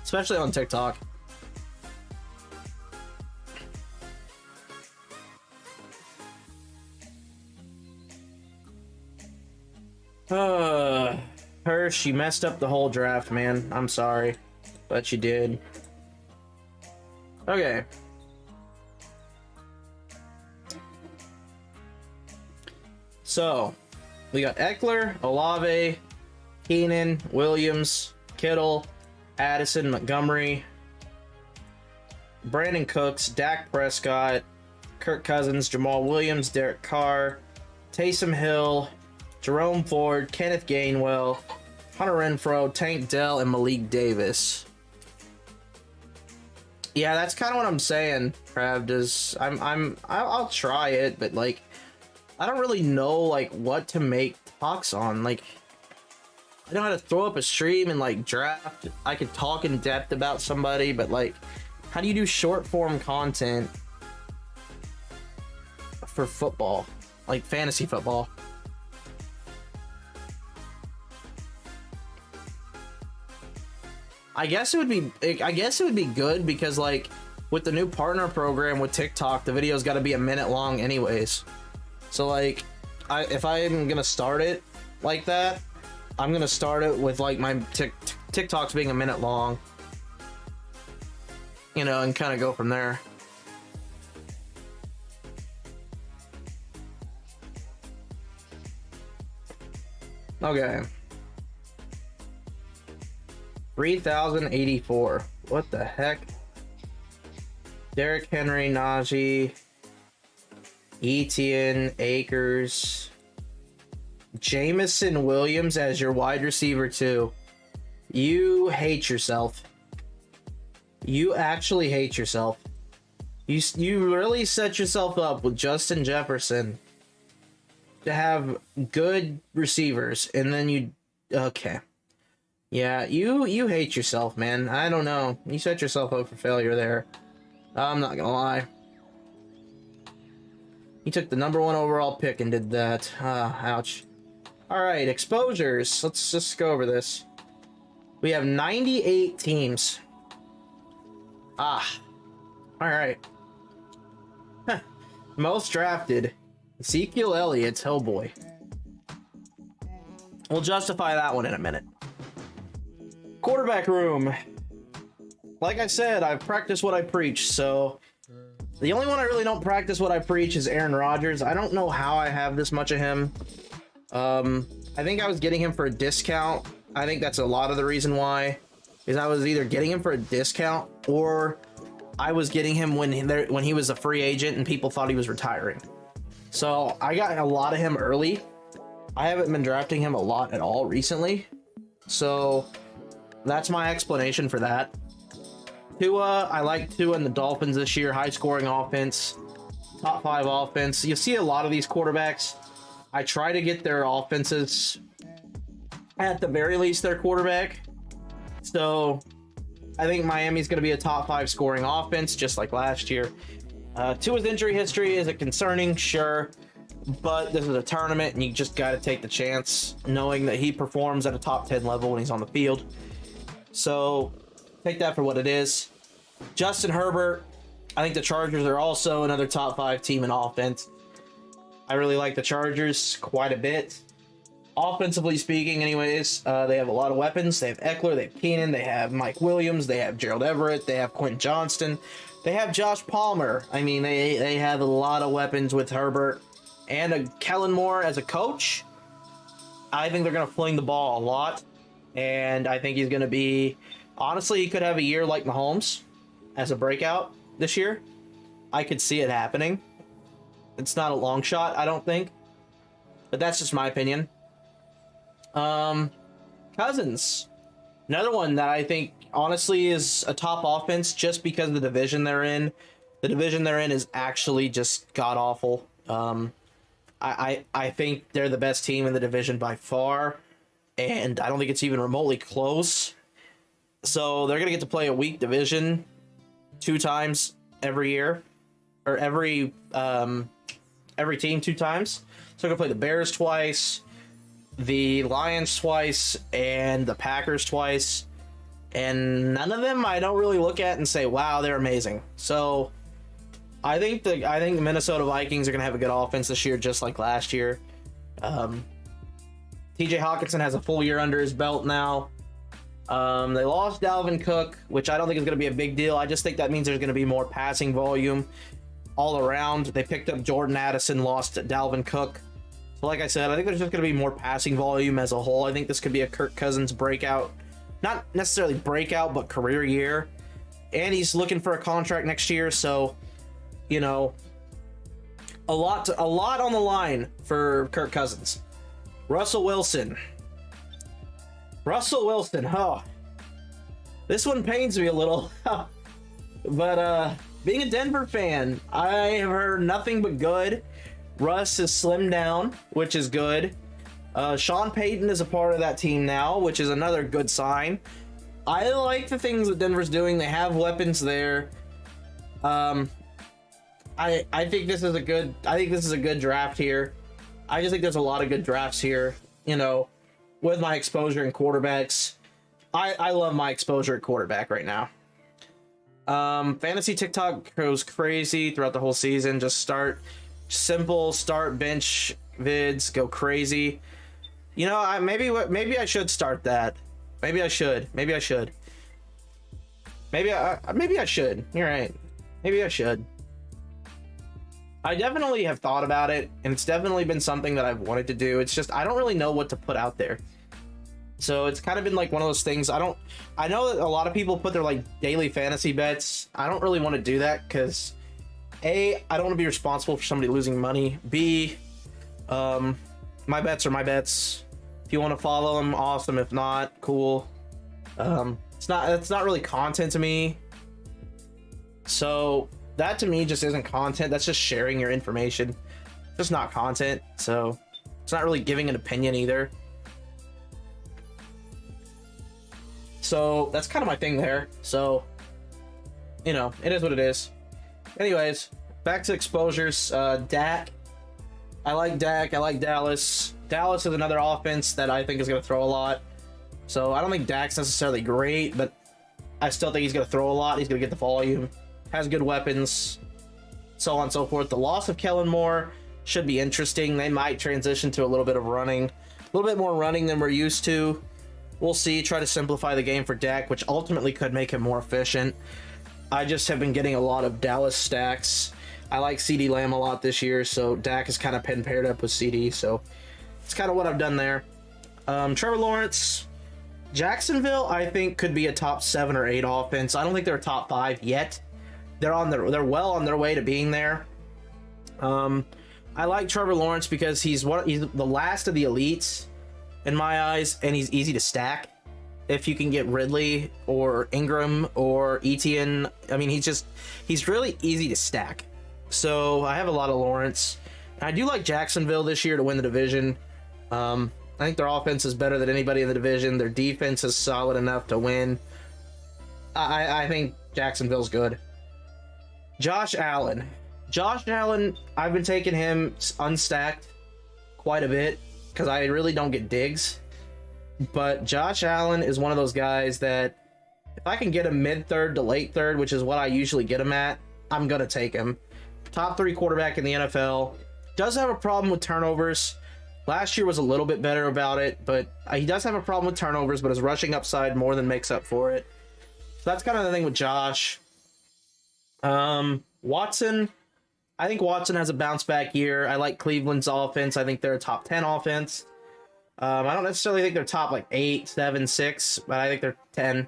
Especially on TikTok. Hirsch, you messed up the whole draft, man. I'm sorry, but you did. Okay. So, we got Eckler, Olave, Keenan, Williams, Kittle, Addison, Montgomery, Brandon Cooks, Dak Prescott, Kirk Cousins, Jamal Williams, Derek Carr, Taysom Hill, Jerome Ford, Kenneth Gainwell, Hunter Renfrow, Tank Dell, and Malik Davis. Yeah, that's kind of what I'm saying, Trav. I'll try it, but like, I don't really know like what to make talks on. Like, I know how to throw up a stream and like draft. I could talk in depth about somebody, but like, how do you do short form content for football, like fantasy football? I guess it would be good because like with the new partner program with TikTok, the video's got to be a minute long anyways. So like, if I'm gonna start it like that, I'm gonna start it with like my TikToks being a minute long, you know, and kind of go from there. Okay. 3,084. What the heck? Derrick Henry, Najee, Etienne, Akers, Jamison Williams as your wide receiver too. You hate yourself. You actually hate yourself. You really set yourself up with Justin Jefferson to have good receivers, and then you okay. Yeah, you hate yourself, man. I don't know. You set yourself up for failure there. I'm not gonna lie. You took the #1 overall pick and did that. Ouch. Alright, exposures. Let's just go over this. We have 98 teams. Alright. Huh. Most drafted. Ezekiel Elliott. Oh boy. We'll justify that one in a minute. Quarterback room. Like I said, I've practiced what I preach, so the only one I really don't practice what I preach is Aaron Rodgers. I don't know how I have this much of him. I think I was getting him for a discount. I think that's a lot of the reason why, is I was either getting him for a discount or I was getting him when he was a free agent and people thought he was retiring. So I got a lot of him early. I haven't been drafting him a lot at all recently. So that's my explanation for that. Tua, I like Tua and the Dolphins this year. High scoring offense, top 5 offense. You see a lot of these quarterbacks. I try to get their offenses, at the very least, their quarterback. So I think Miami's going to be a top 5 scoring offense, just like last year. Tua's injury history, is it concerning? Sure. But this is a tournament, and you just got to take the chance, knowing that he performs at a top 10 level when he's on the field. So take that for what it is. Justin Herbert, I think the Chargers are also another top 5 team in offense. I really like the Chargers quite a bit. Offensively speaking, anyways, they have a lot of weapons. They have Eckler, they have Keenan, they have Mike Williams, they have Gerald Everett, they have Quentin Johnston, they have Josh Palmer. I mean, they have a lot of weapons with Herbert. And Kellen Moore as a coach, I think they're going to fling the ball a lot. And I think he's going to be... Honestly, he could have a year like Mahomes as a breakout this year. I could see it happening. It's not a long shot, I don't think. But that's just my opinion. Cousins. Another one that I think, honestly, is a top offense just because of the division they're in. The division they're in is actually just god-awful. I think they're the best team in the division by far. And I don't think it's even remotely close. So they're going to get to play a weak division 2 times every year. Or every team 2 times. So they're going to play the Bears twice, the Lions twice, and the Packers twice. And none of them I don't really look at and say, wow, they're amazing. So I think the Minnesota Vikings are going to have a good offense this year, just like last year. TJ Hawkinson has a full year under his belt now. They lost Dalvin Cook, which I don't think is going to be a big deal. I just think that means there's going to be more passing volume all around. They picked up Jordan Addison, lost Dalvin Cook. So like I said, I think there's just going to be more passing volume as a whole. I think this could be a Kirk Cousins breakout. Not necessarily breakout, but career year. And he's looking for a contract next year, so, you know, a lot on the line for Kirk Cousins. Russell Wilson, oh. This one pains me a little. But being a Denver fan, I have heard nothing but good. Russ has slimmed down, which is good. Sean Payton is a part of that team now, which is another good sign. I like the things that Denver's doing. They have weapons there. I think this is a good draft here. I just think there's a lot of good drafts here, you know, with my exposure in quarterbacks. I love my exposure at quarterback right now. Fantasy TikTok goes crazy throughout the whole season. Just start bench vids, go crazy. You know, maybe I should start that. Maybe I should. Maybe I should. You're right. Maybe I should. I definitely have thought about it, and it's definitely been something that I've wanted to do. It's just I don't really know what to put out there. So it's kind of been like one of those things. I know that a lot of people put their like daily fantasy bets. I don't really want to do that because A, I don't want to be responsible for somebody losing money. B, my bets are my bets. If you want to follow them, awesome. If not, cool. It's not really content to me. So that to me just isn't content. That's just sharing your information. Just not content. So it's not really giving an opinion either. So that's kind of my thing there. So, you know, it is what it is. Anyways, back to exposures. Dak. I like Dak. I like Dallas. Dallas is another offense that I think is going to throw a lot. So I don't think Dak's necessarily great, but I still think he's going to throw a lot. He's going to get the volume. Has good weapons. So on and so forth. The loss of Kellen Moore should be interesting. They might transition to a little bit of running. A little bit more running than we're used to. We'll see. Try to simplify the game for Dak, which ultimately could make him more efficient. I just have been getting a lot of Dallas stacks. I like CeeDee Lamb a lot this year, so Dak is kind of paired up with CD, so it's kind of what I've done there. Trevor Lawrence, Jacksonville, I think could be a top 7 or 8 offense. I don't think they're a top 5 yet. They're well on their way to being there. I like Trevor Lawrence because he's the last of the elites in my eyes, and he's easy to stack. If you can get Ridley or Ingram or Etienne, I mean, he's really easy to stack. So I have a lot of Lawrence. I do like Jacksonville this year to win the division. I think their offense is better than anybody in the division. Their defense is solid enough to win. I think Jacksonville's good. Josh Allen. Josh Allen, I've been taking him unstacked quite a bit because I really don't get digs. But Josh Allen is one of those guys that if I can get him mid-third to late-third, which is what I usually get him at, I'm going to take him. Top 3 quarterback in the NFL. Does have a problem with turnovers. Last year was a little bit better about it, but he does have a problem with turnovers, but his rushing upside more than makes up for it. So that's kind of the thing with Josh. Watson. I think Watson has a bounce back year. I like Cleveland's offense. I think they're a top 10 offense. I don't necessarily think they're top like 8, 7, 6, but I think they're 10.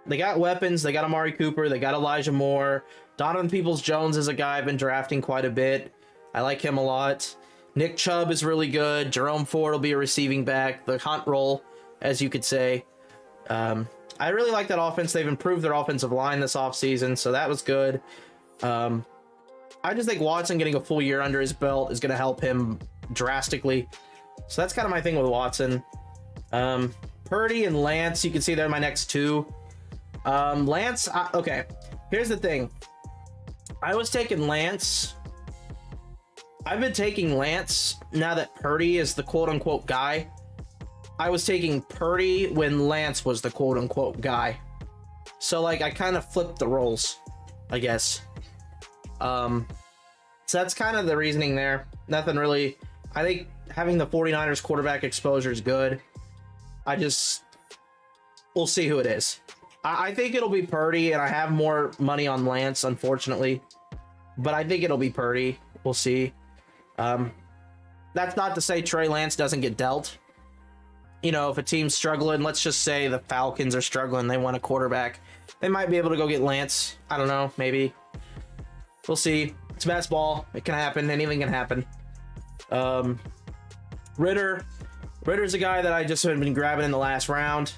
They got weapons. They got Amari Cooper. They got Elijah Moore. Donovan Peoples-Jones is a guy I've been drafting quite a bit. I like him a lot. Nick Chubb is really good. Jerome Ford will be a receiving back. The hunt role, as you could say. I really like that offense. They've improved their offensive line this offseason, so that was good. I just think Watson getting a full year under his belt is going to help him drastically. So that's kind of my thing with Watson. Purdy and Lance, you can see they're my next 2. Lance, okay, here's the thing. I was taking Lance. I've been taking Lance now that Purdy is the quote-unquote guy. I was taking Purdy when Lance was the quote-unquote guy. So, like, I kind of flipped the roles, I guess. So that's kind of the reasoning there. Nothing really. I think having the 49ers quarterback exposure is good. We'll see who it is. I think it'll be Purdy, and I have more money on Lance, unfortunately. But I think it'll be Purdy. We'll see. That's not to say Trey Lance doesn't get dealt. You know, if a team's struggling, let's just say the Falcons are struggling, they want a quarterback. They might be able to go get Lance. I don't know, maybe. We'll see. It's basketball. It can happen. Anything can happen. Ritter's a guy that I just have been grabbing in the last round.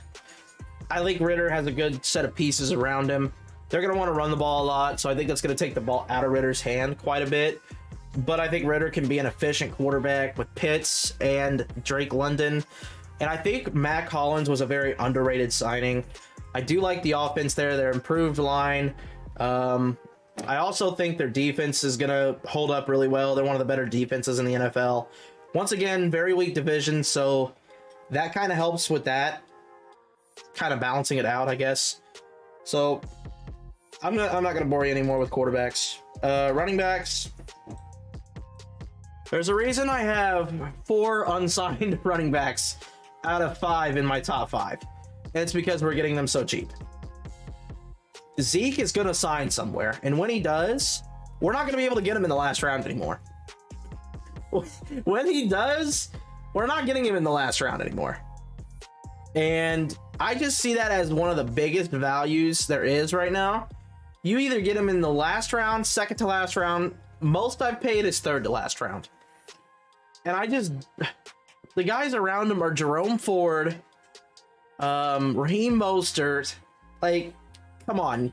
I think Ritter has a good set of pieces around him. They're going to want to run the ball a lot, so I think that's going to take the ball out of Ritter's hand quite a bit. But I think Ritter can be an efficient quarterback with Pitts and Drake London. And I think Mac Hollins was a very underrated signing. I do like the offense there, their improved line. I also think their defense is going to hold up really well. They're one of the better defenses in the NFL. Once again, very weak division, so that kind of helps with that. Kind of balancing it out, I guess. So I'm not going to bore you anymore with quarterbacks. Running backs. There's a reason I have 4 unsigned running backs out of 5 in my top 5. And it's because we're getting them so cheap. Zeke is going to sign somewhere. And when he does, we're not going to be able to get him in the last round anymore. When he does, we're not getting him in the last round anymore. And I just see that as one of the biggest values there is right now. You either get him in the last round, second to last round. Most I've paid is third to last round. And the guys around him are Jerome Ford, Raheem Mostert. Like, come on.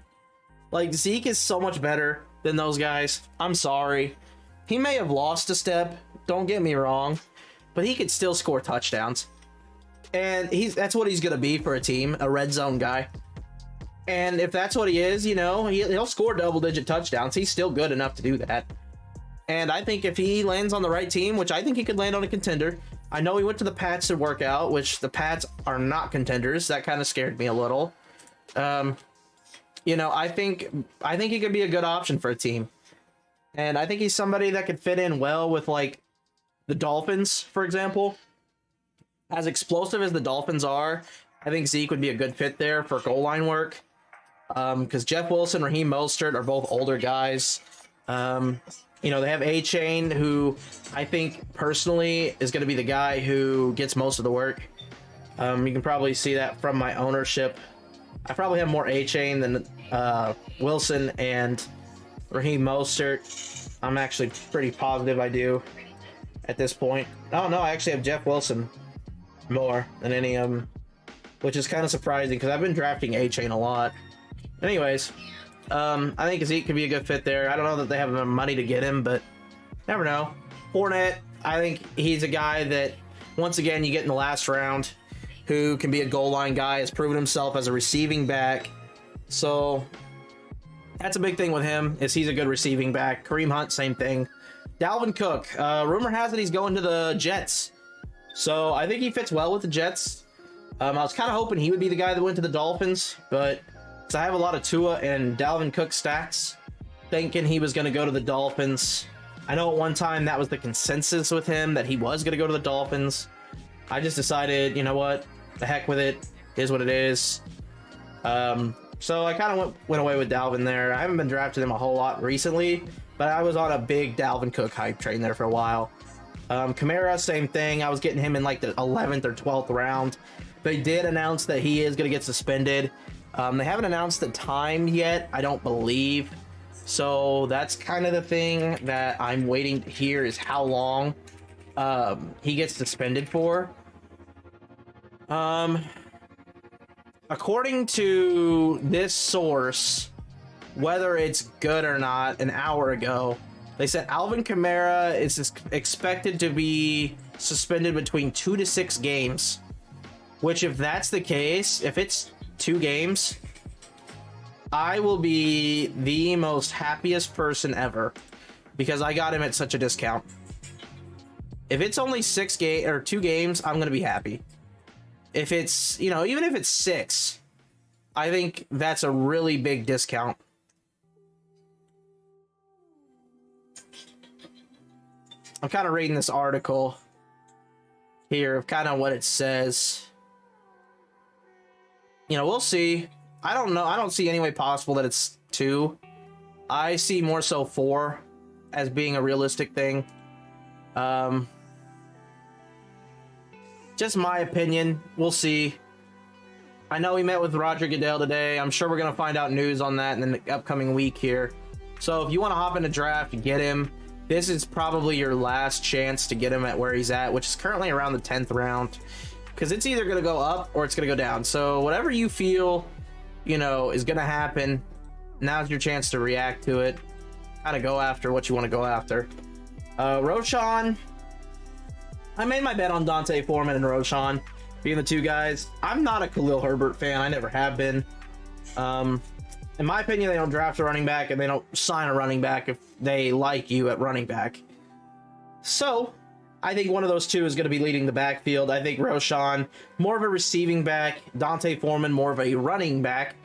Like, Zeke is so much better than those guys. I'm sorry. He may have lost a step, don't get me wrong, but he could still score touchdowns. And that's what he's going to be for a team, a red zone guy. And if that's what he is, you know, he'll score double-digit touchdowns. He's still good enough to do that. And I think if he lands on the right team, which I think he could land on a contender. I know he went to the Pats to work out, which the Pats are not contenders. That kind of scared me a little. You know, I think he could be a good option for a team. And I think he's somebody that could fit in well with, like, the Dolphins, for example. As explosive as the Dolphins are, I think Zeke would be a good fit there for goal line work. Because Jeff Wilson, Raheem Mostert are both older guys. You know, they have A-Chain, who I think personally is going to be the guy who gets most of the work. You can probably see that from my ownership. I probably have more A-Chain than Wilson and Raheem Mostert. I'm actually pretty positive I do at this point. Oh, no, I actually have Jeff Wilson more than any of them, which is kind of surprising because I've been drafting A-Chain a lot. Anyways, I think Zeke could be a good fit there. I don't know that they have enough money to get him, but never know. Fournette, I think he's a guy that, once again, you get in the last round, who can be a goal line guy, has proven himself as a receiving back. So that's a big thing with him, is he's a good receiving back. Kareem Hunt, same thing. Dalvin Cook, rumor has it he's going to the Jets. So I think he fits well with the Jets. I was kind of hoping he would be the guy that went to the Dolphins, but I have a lot of Tua and Dalvin Cook stacks, thinking he was going to go to the Dolphins. I know at one time that was the consensus with him, that he was going to go to the Dolphins. I just decided, you know what, the heck with it, is what it is. So I kind of went away with Dalvin there. I haven't been drafting him a whole lot recently, but I was on a big Dalvin Cook hype train there for a while. Kamara, same thing. I was getting him in like the 11th or 12th round. They did announce that he is going to get suspended. They haven't announced the time yet, I don't believe. So that's kind of the thing that I'm waiting to hear, is how long he gets suspended for. According to this source, whether it's good or not, an hour ago, they said Alvin Kamara is expected to be suspended between 2 to 6 games. Which, if that's the case, if it's 2 games, I will be the most happiest person ever, because I got him at such a discount. If it's only 2 games, I'm gonna be happy. If it's, you know, even if it's 6, I think that's a really big discount. I'm kind of reading this article here of kind of what it says. You know, we'll see. I don't know. I don't see any way possible that it's 2. I see more so 4 as being a realistic thing. Just my opinion. We'll see. I know we met with Roger Goodell today. I'm sure we're going to find out news on that in the upcoming week here. So if you want to hop in a draft, get him. This is probably your last chance to get him at where he's at, which is currently around the 10th round. Because it's either going to go up or it's going to go down. So whatever you feel, you know, is going to happen, now's your chance to react to it. Kind of go after what you want to go after. Roschon. I made my bet on Dante Foreman and Roschon being the 2 guys. I'm not a Khalil Herbert fan. I never have been. In my opinion, they don't draft a running back and they don't sign a running back if they like you at running back. So I think one of those 2 is going to be leading the backfield. I think Roschon, more of a receiving back. Dante Foreman, more of a running back.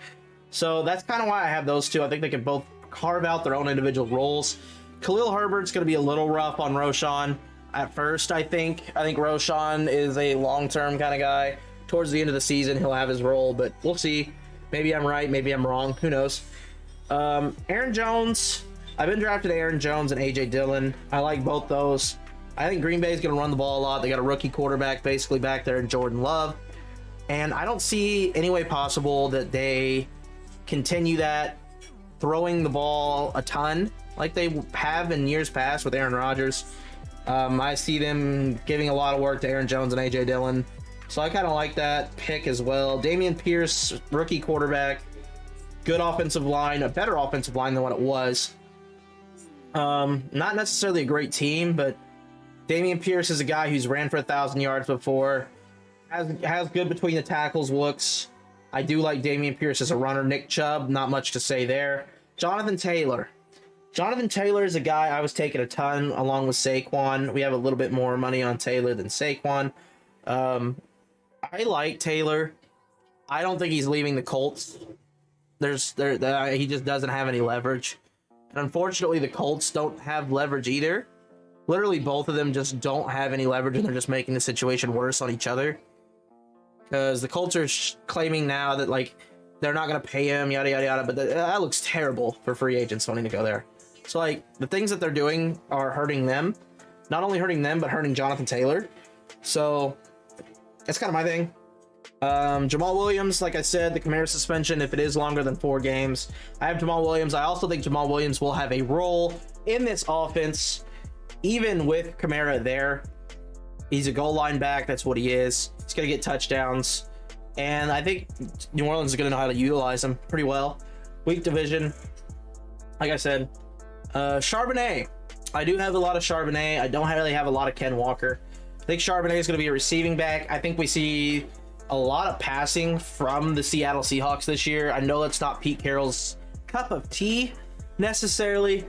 So that's kind of why I have those 2. I think they can both carve out their own individual roles. Khalil Herbert's going to be a little rough on Roschon at first, I think. I think Roschon is a long-term kind of guy. Towards the end of the season, he'll have his role, but we'll see. Maybe I'm right, maybe I'm wrong. Who knows? Aaron Jones. I've been drafting Aaron Jones and A.J. Dillon. I like both those. I think Green Bay is going to run the ball a lot. They got a rookie quarterback basically back there in Jordan Love. And I don't see any way possible that they continue that, throwing the ball a ton like they have in years past with Aaron Rodgers. I see them giving a lot of work to Aaron Jones and A.J. Dillon. So I kind of like that pick as well. Dameon Pierce, rookie quarterback. good offensive line, a better offensive line than what it was. Not necessarily a great team, but Dameon Pierce is a guy who's ran for 1,000 yards before, has good between the tackles looks. I do like Dameon Pierce as a runner. Nick Chubb, not much to say there. Jonathan Taylor. Jonathan Taylor is a guy I was taking a ton along with Saquon. We have a little bit more money on Taylor than Saquon. I like Taylor. I don't think he's leaving the Colts. He just doesn't have any leverage. And unfortunately, the Colts don't have leverage either. Literally, both of them just don't have any leverage, and they're just making the situation worse on each other. Because the Colts are claiming now that, like, they're not going to pay him, yada, yada, yada. But that looks terrible for free agents wanting to go there. So, like, the things that they're doing are hurting them. Not only hurting them, but hurting Jonathan Taylor. So, that's kind of my thing. Jamal Williams, like I said, the Kamara suspension, if it is longer than 4 games. I have Jamal Williams. I also think Jamal Williams will have a role in this offense, even with Kamara there. He's a goal line back. That's what he is. He's going to get touchdowns. And I think New Orleans is going to know how to utilize him pretty well. Weak division. Like I said, Charbonnet. I do have a lot of Charbonnet. I don't really have a lot of Ken Walker. I think Charbonnet is going to be a receiving back. I think we see a lot of passing from the Seattle Seahawks this year. I know that's not Pete Carroll's cup of tea necessarily,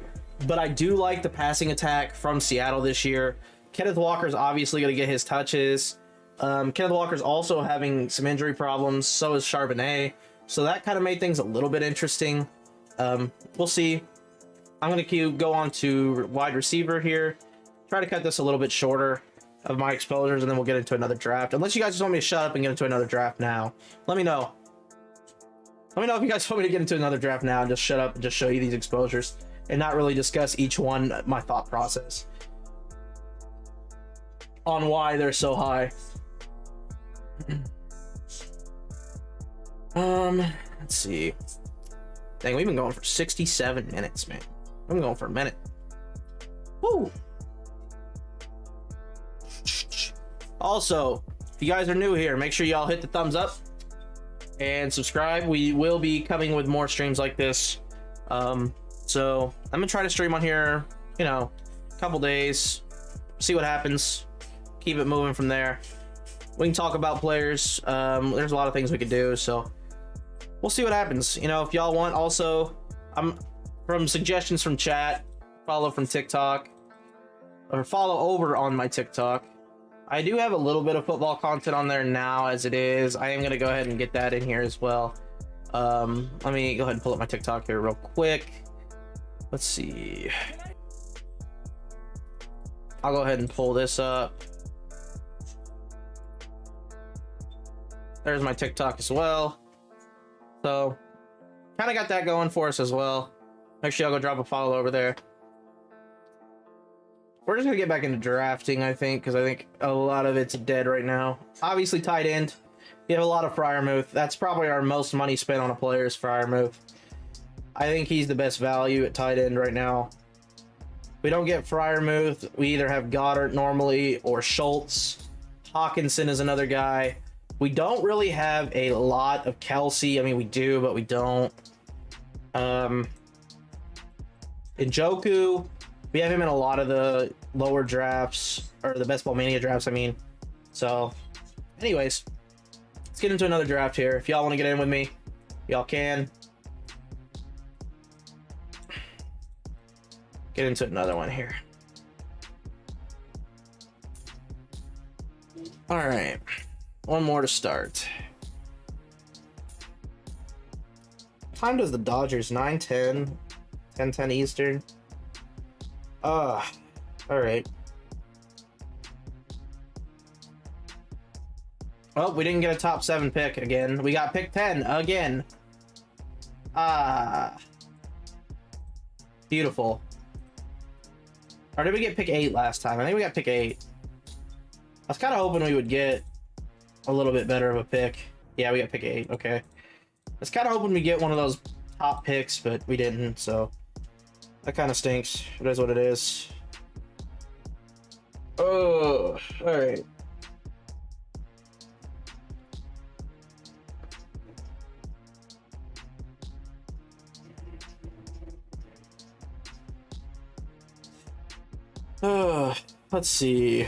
but I do like the passing attack from Seattle this year. Kenneth Walker's obviously going to get his touches. Kenneth Walker's also having some injury problems. So is Charbonnet. So that kind of made things a little bit interesting. We'll see. I'm going to go on to wide receiver here. Try to cut this a little bit shorter of my exposures, and then we'll get into another draft. Unless you guys just want me to shut up and get into another draft now. Let me know. Let me know if you guys want me to get into another draft now and just shut up and just show you these exposures and not really discuss each one, my thought process on why they're so high. Let's see. Dang, we've been going for 67 minutes, man. I'm going for a minute. Woo! Also, if you guys are new here, make sure y'all hit the thumbs up and subscribe. We will be coming with more streams like this. So I'm gonna try to stream on here, you know, a couple days, see what happens, keep it moving from there. We can talk about players. There's a lot of things we could do, so we'll see what happens. You know, if y'all want, also, I'm from suggestions from chat, follow from TikTok, or follow over on my TikTok. I do have a little bit of football content on there now as it is. I am going to go ahead and get that in here as well. Let me go ahead and pull up my TikTok here real quick. Let's see. I'll go ahead and pull this up. There's my TikTok as well. So, kind of got that going for us as well. Make sure y'all go drop a follow over there. We're just going to get back into drafting, I think, because I think a lot of it's dead right now. Obviously, tight end. You have a lot of Freiermuth. That's probably our most money spent on a player is Freiermuth. I think he's the best value at tight end right now. We don't get Freiermuth. We either have Goddard normally or Schultz. Hawkinson is another guy. We don't really have a lot of Kelsey. I mean, we do, but we don't. Njoku, we have him in a lot of the lower drafts, or the Best Ball Mania drafts, I mean. So, anyways, let's get into another draft here. If y'all want to get in with me, y'all can. Get into another one here. All right. One more to start. What time does the Dodgers? 9:10, 10:10 Eastern. All right. Oh, we didn't get a top 7 pick again. We got pick 10 again. Beautiful. Or did we get pick 8 last time? I think we got pick 8. I was kind of hoping we would get a little bit better of a pick. Yeah, we got pick 8. Okay. I was kind of hoping we get one of those top picks, but we didn't, so that kind of stinks. It is what it is. Oh, all right. Let's see.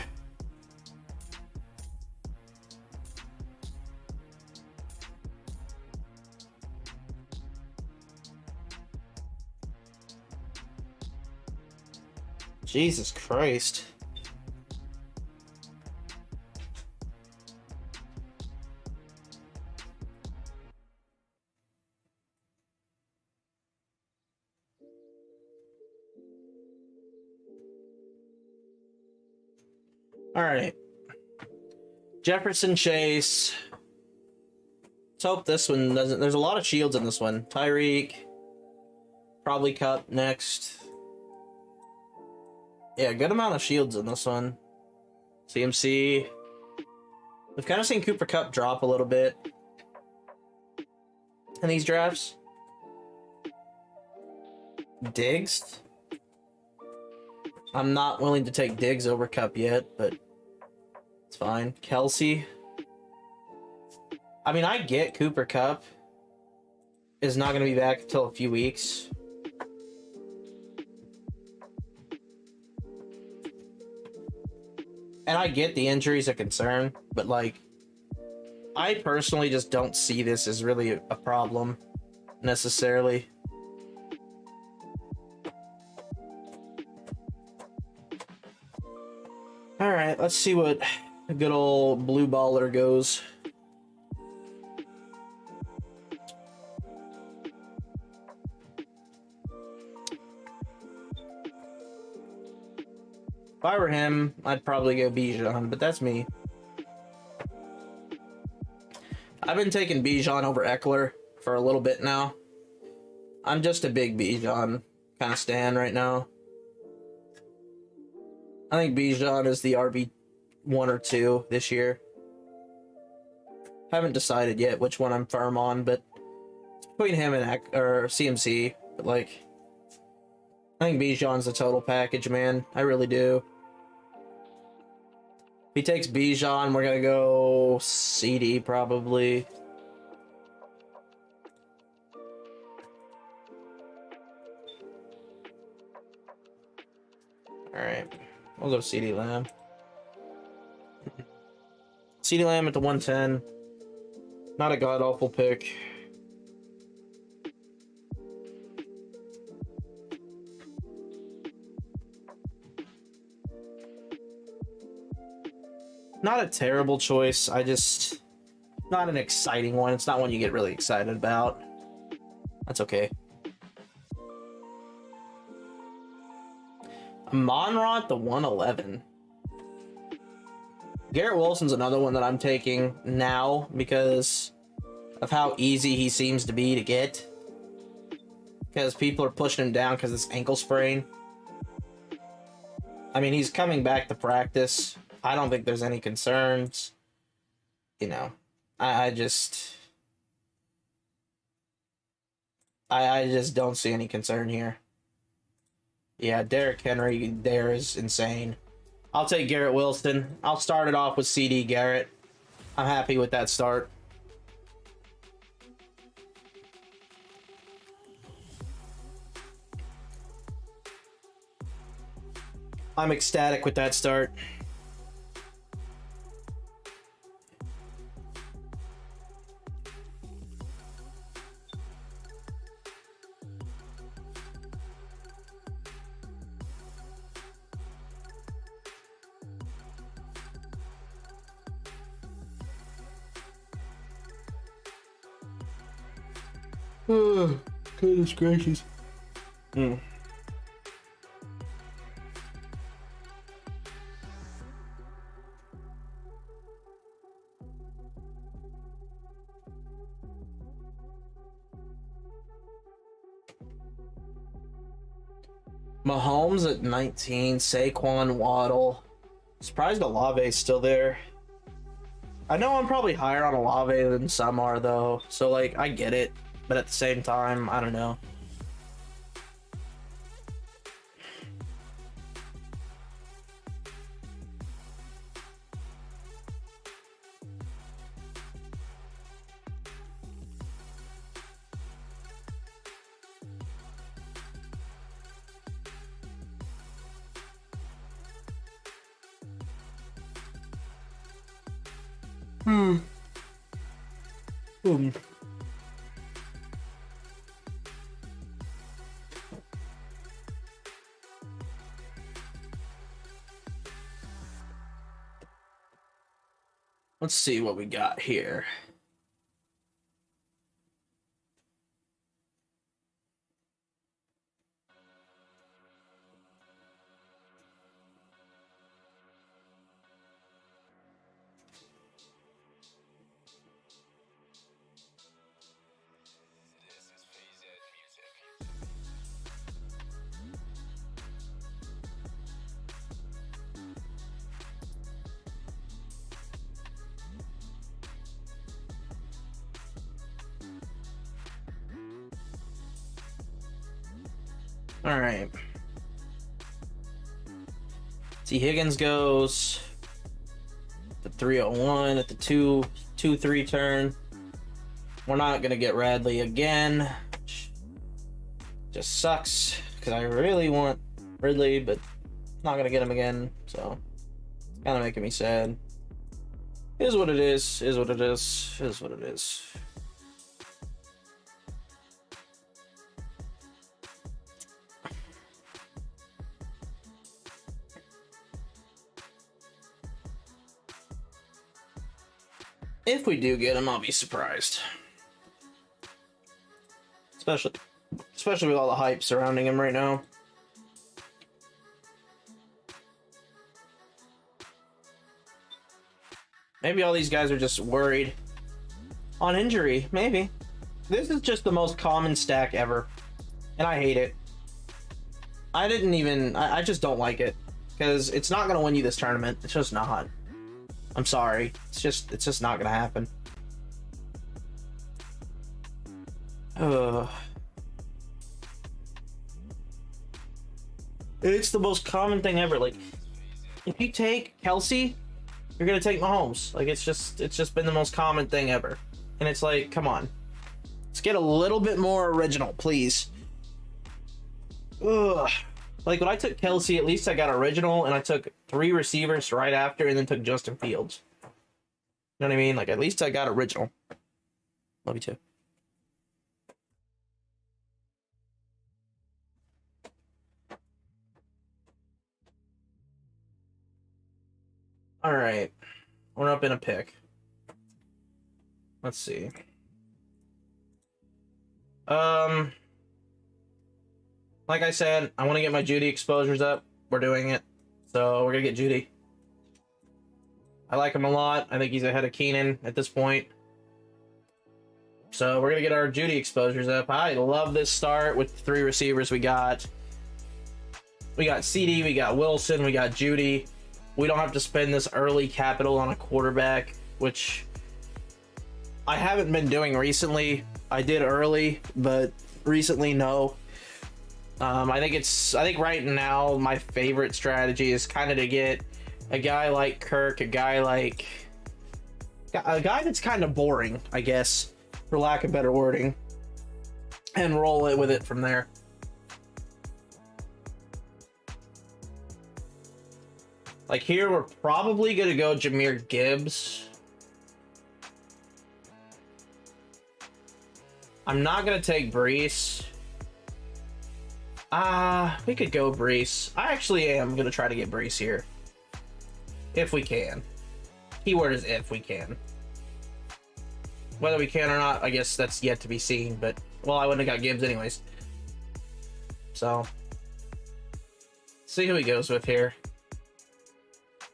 Jesus Christ. All right. Jefferson Chase. Let's hope this one doesn't. There's a lot of shields in this one. Tyreek. Probably Cup next. Yeah, good amount of shields in this one. CMC. We've kind of seen Cooper Kupp drop a little bit in these drafts. Diggs. I'm not willing to take Diggs over Kupp yet, but it's fine. Kelsey. I mean, I get Cooper Kupp is not going to be back until a few weeks. And I get the injuries a concern, but like, I personally just don't see this as really a problem necessarily. All right, let's see what a good old blue baller goes. If I were him, I'd probably go Bijan, but that's me. I've been taking Bijan over Eckler for a little bit now. I'm just a big Bijan kind of stan right now. I think Bijan is the RB 1 or 2 this year. Haven't decided yet which one I'm firm on, but it's between him and CMC. But like, I think Bijan's the total package, man. I really do. If he takes Bijan, we're gonna go CD probably. All right, we'll go CD Lamb. CD Lamb at the 110. Not a god awful pick. Not a terrible choice. Not an exciting one. It's not one you get really excited about. That's okay. Monra at the 111. Garrett Wilson's another one that I'm taking now because of how easy he seems to be to get. Because people are pushing him down because of this ankle sprain. I mean, he's coming back to practice. I don't think there's any concerns. You know, I just don't see any concern here. Yeah, Derrick Henry there is insane. I'll take Garrett Wilson. I'll start it off with CD Garrett. I'm happy with that start. I'm ecstatic with that start. Oh, goodness gracious. Mahomes at 19, Saquon, Waddle. Surprised Olave's still there. I know I'm probably higher on Olave than some are, though. So, like, I get it. But at the same time, I don't know. Boom. Let's see what we got here. All right. See, Higgins goes the 301 at the 2-3 turn. We're not gonna get Radley again. Just sucks because I really want Ridley, but not gonna get him again. So kind of making me sad. Is what it is. Is what it is. Is what it is. If we do get him, I'll be surprised. Especially with all the hype surrounding him right now. Maybe all these guys are just worried on injury. Maybe. This is just the most common stack ever. And I hate it. I just don't like it. Because it's not going to win you this tournament. It's just not. I'm sorry. It's just not gonna happen. It's the most common thing ever. Like, if you take Kelsey, you're gonna take Mahomes. Like, it's just been the most common thing ever. And it's like, come on. Let's get a little bit more original, please. Ugh. Like, when I took Kelsey, at least I got original, and I took 3 receivers right after, and then took Justin Fields. You know what I mean? Like, at least I got original. Love you too. All right. We're up in a pick. Let's see. Like I said, I want to get my Judy exposures up. We're doing it. So we're going to get Judy. I like him a lot. I think he's ahead of Keenan at this point. So we're going to get our Judy exposures up. I love this start with the 3 receivers we got. We got CD, we got Wilson, we got Judy. We don't have to spend this early capital on a quarterback, which I haven't been doing recently. I did early, but recently, no. I think right now my favorite strategy is kind of to get a guy like Kirk, a guy that's kind of boring, I guess, for lack of better wording, and roll it with it from there. Like here, we're probably gonna go Jahmyr Gibbs. I'm not gonna take Brees. We could go Brees. I actually am gonna try to get Brees here. If we can. Keyword is if we can. Whether we can or not, I guess that's yet to be seen, but, well, I wouldn't have got Gibbs anyways. So, see who he goes with here.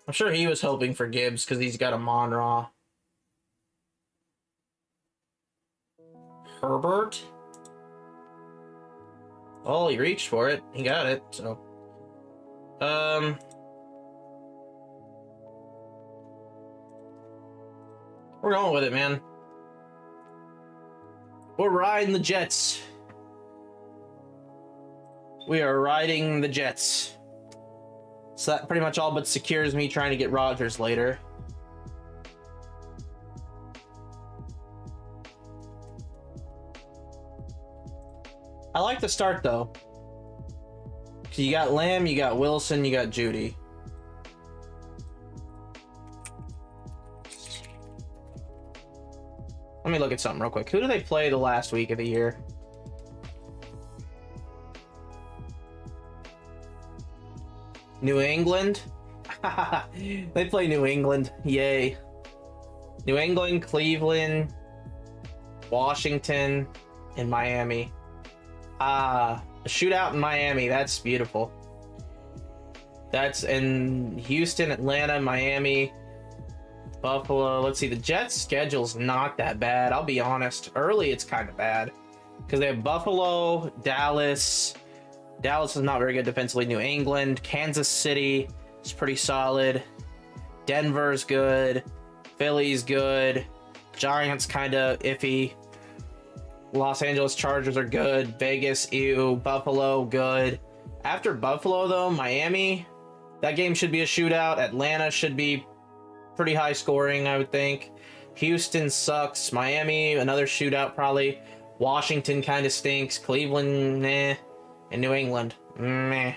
I'm sure he was hoping for Gibbs because he's got a Monra. Herbert? Oh, he reached for it. He got it, so. We're going with it, man. We're riding the Jets. We are riding the Jets. So that pretty much all but secures me trying to get Rodgers later. I like the start, though. So you got Lamb, you got Wilson, you got Judy. Let me look at something real quick. Who do they play the last week of the year? New England? They play New England. Yay. New England, Cleveland, Washington, and Miami. A shootout in Miami. That's beautiful. That's in Houston, Atlanta, Miami, Buffalo. Let's see. The Jets' schedule's not that bad. I'll be honest. Early, it's kind of bad because they have Buffalo, Dallas. Dallas is not very good defensively. New England, Kansas City is pretty solid. Denver's good. Philly's good. Giants kind of iffy. Los Angeles Chargers are good. Vegas, ew. Buffalo, good. After Buffalo, though, Miami, that game should be a shootout. Atlanta should be pretty high scoring, I would think. Houston sucks. Miami, another shootout probably. Washington kind of stinks. Cleveland, meh. And New England, meh.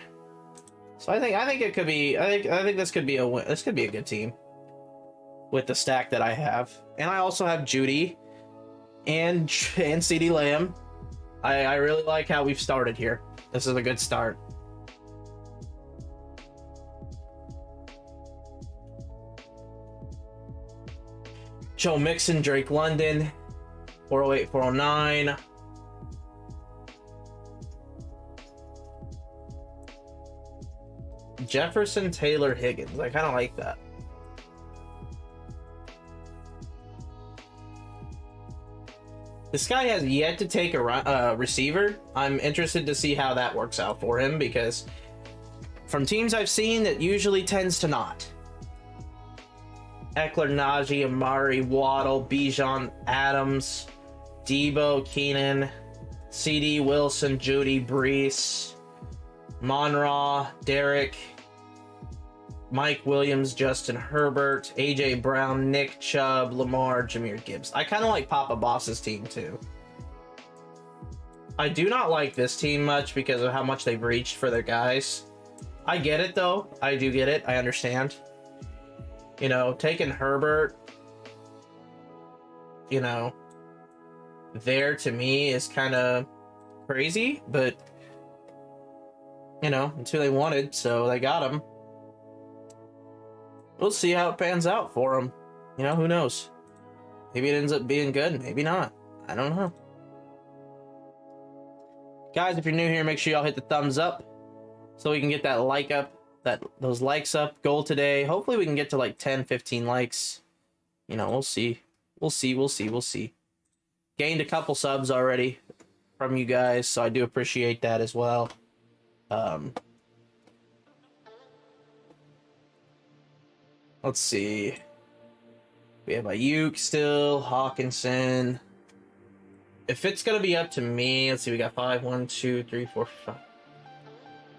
So I think it could be. I think this could be a win. This could be a good team with the stack that I have, and I also have Judy and CeeDee Lamb. I really like how we've started here. This is a good start. Joe Mixon, Drake London, 408, 409. Jefferson, Taylor, Higgins. I kind of like that. This guy has yet to take a receiver. I'm interested to see how that works out for him because from teams I've seen, it usually tends to not. Eckler, Najee, Amari, Waddle, Bijan, Adams, Debo, Keenan, CD, Wilson, Judy, Brees, Monroe, Derek, Mike Williams, Justin Herbert, AJ Brown, Nick Chubb, Lamar, Jahmyr Gibbs. I kind of like Papa Boss's team too. I do not like this team much because of how much they've reached for their guys. I get it though. I do get it. I understand. You know, taking Herbert, you know, there to me is kind of crazy, but you know, it's who they wanted, so they got him. We'll see how it pans out for him. You know, who knows? Maybe it ends up being good, maybe not. I don't know. Guys, if you're new here, make sure y'all hit the thumbs up so we can get that like up, those likes up. Goal today. Hopefully we can get to like 10, 15 likes. You know, we'll see. We'll see. Gained a couple subs already from you guys, so I do appreciate that as well. Let's see. We have Ayuk still, Hawkinson. If it's gonna be up to me, let's see, we got 5, 1, 2, 3, 4, 5.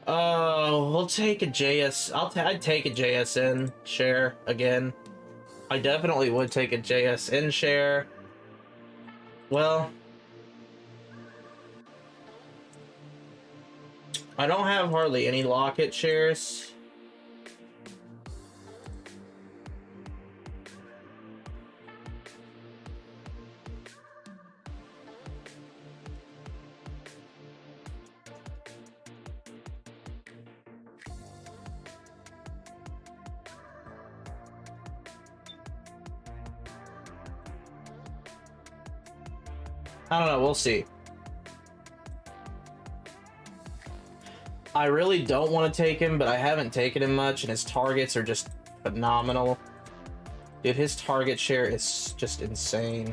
Oh, we'll take a JS. I'd take a JSN share again. I definitely would take a JSN share. Well, I don't have hardly any Lockett shares. I don't know, we'll see. I really don't want to take him, but I haven't taken him much, and his targets are just phenomenal. Dude, his target share is just insane.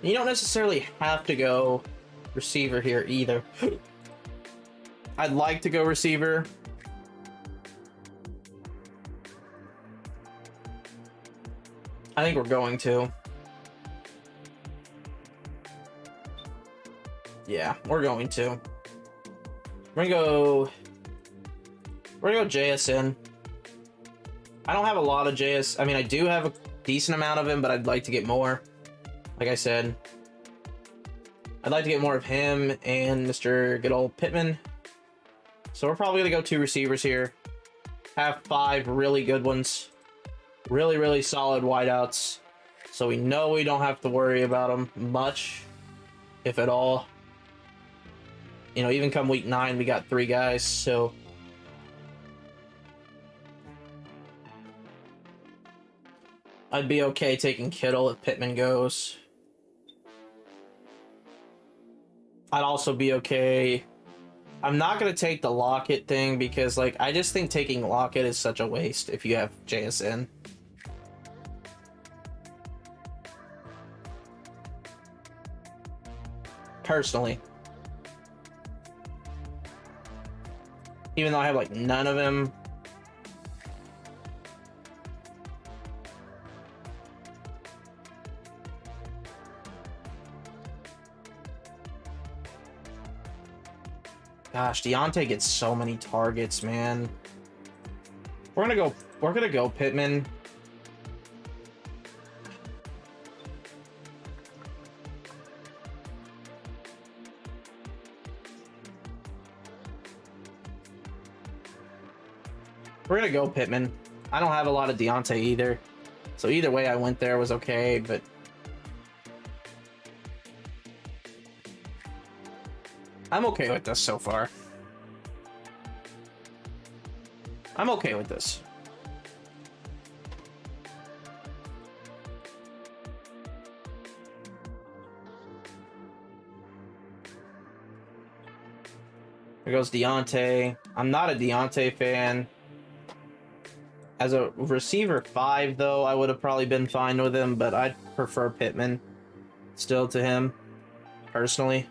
You don't necessarily have to go receiver here either. I'd like to go receiver. I think we're going to. Yeah, we're going to. We're gonna go JSN. I don't have a lot of JS. I mean, I do have a decent amount of him, but I'd like to get more. Like I said, I'd like to get more of him and Mr. Good old Pittman. So we're probably going to go 2 receivers here. Have 5 really good ones. Really, really solid wideouts. So we know we don't have to worry about them much, if at all. You know, even come week 9, we got 3 guys, so... I'd be okay taking Kittle if Pittman goes. I'd also be okay... I'm not going to take the Lockett thing because, like, I just think taking Lockett is such a waste if you have JSN. Personally. Even though I have, like, none of him. Gosh, Deontay gets so many targets, man. We're gonna go Pittman. We're gonna go Pittman. I don't have a lot of Deontay either. So either way I went there was okay, but I'm okay with this so far. I'm okay with this. There goes Deontay. I'm not a Deontay fan. As a receiver 5, though, I would have probably been fine with him, but I'd prefer Pittman still to him, personally.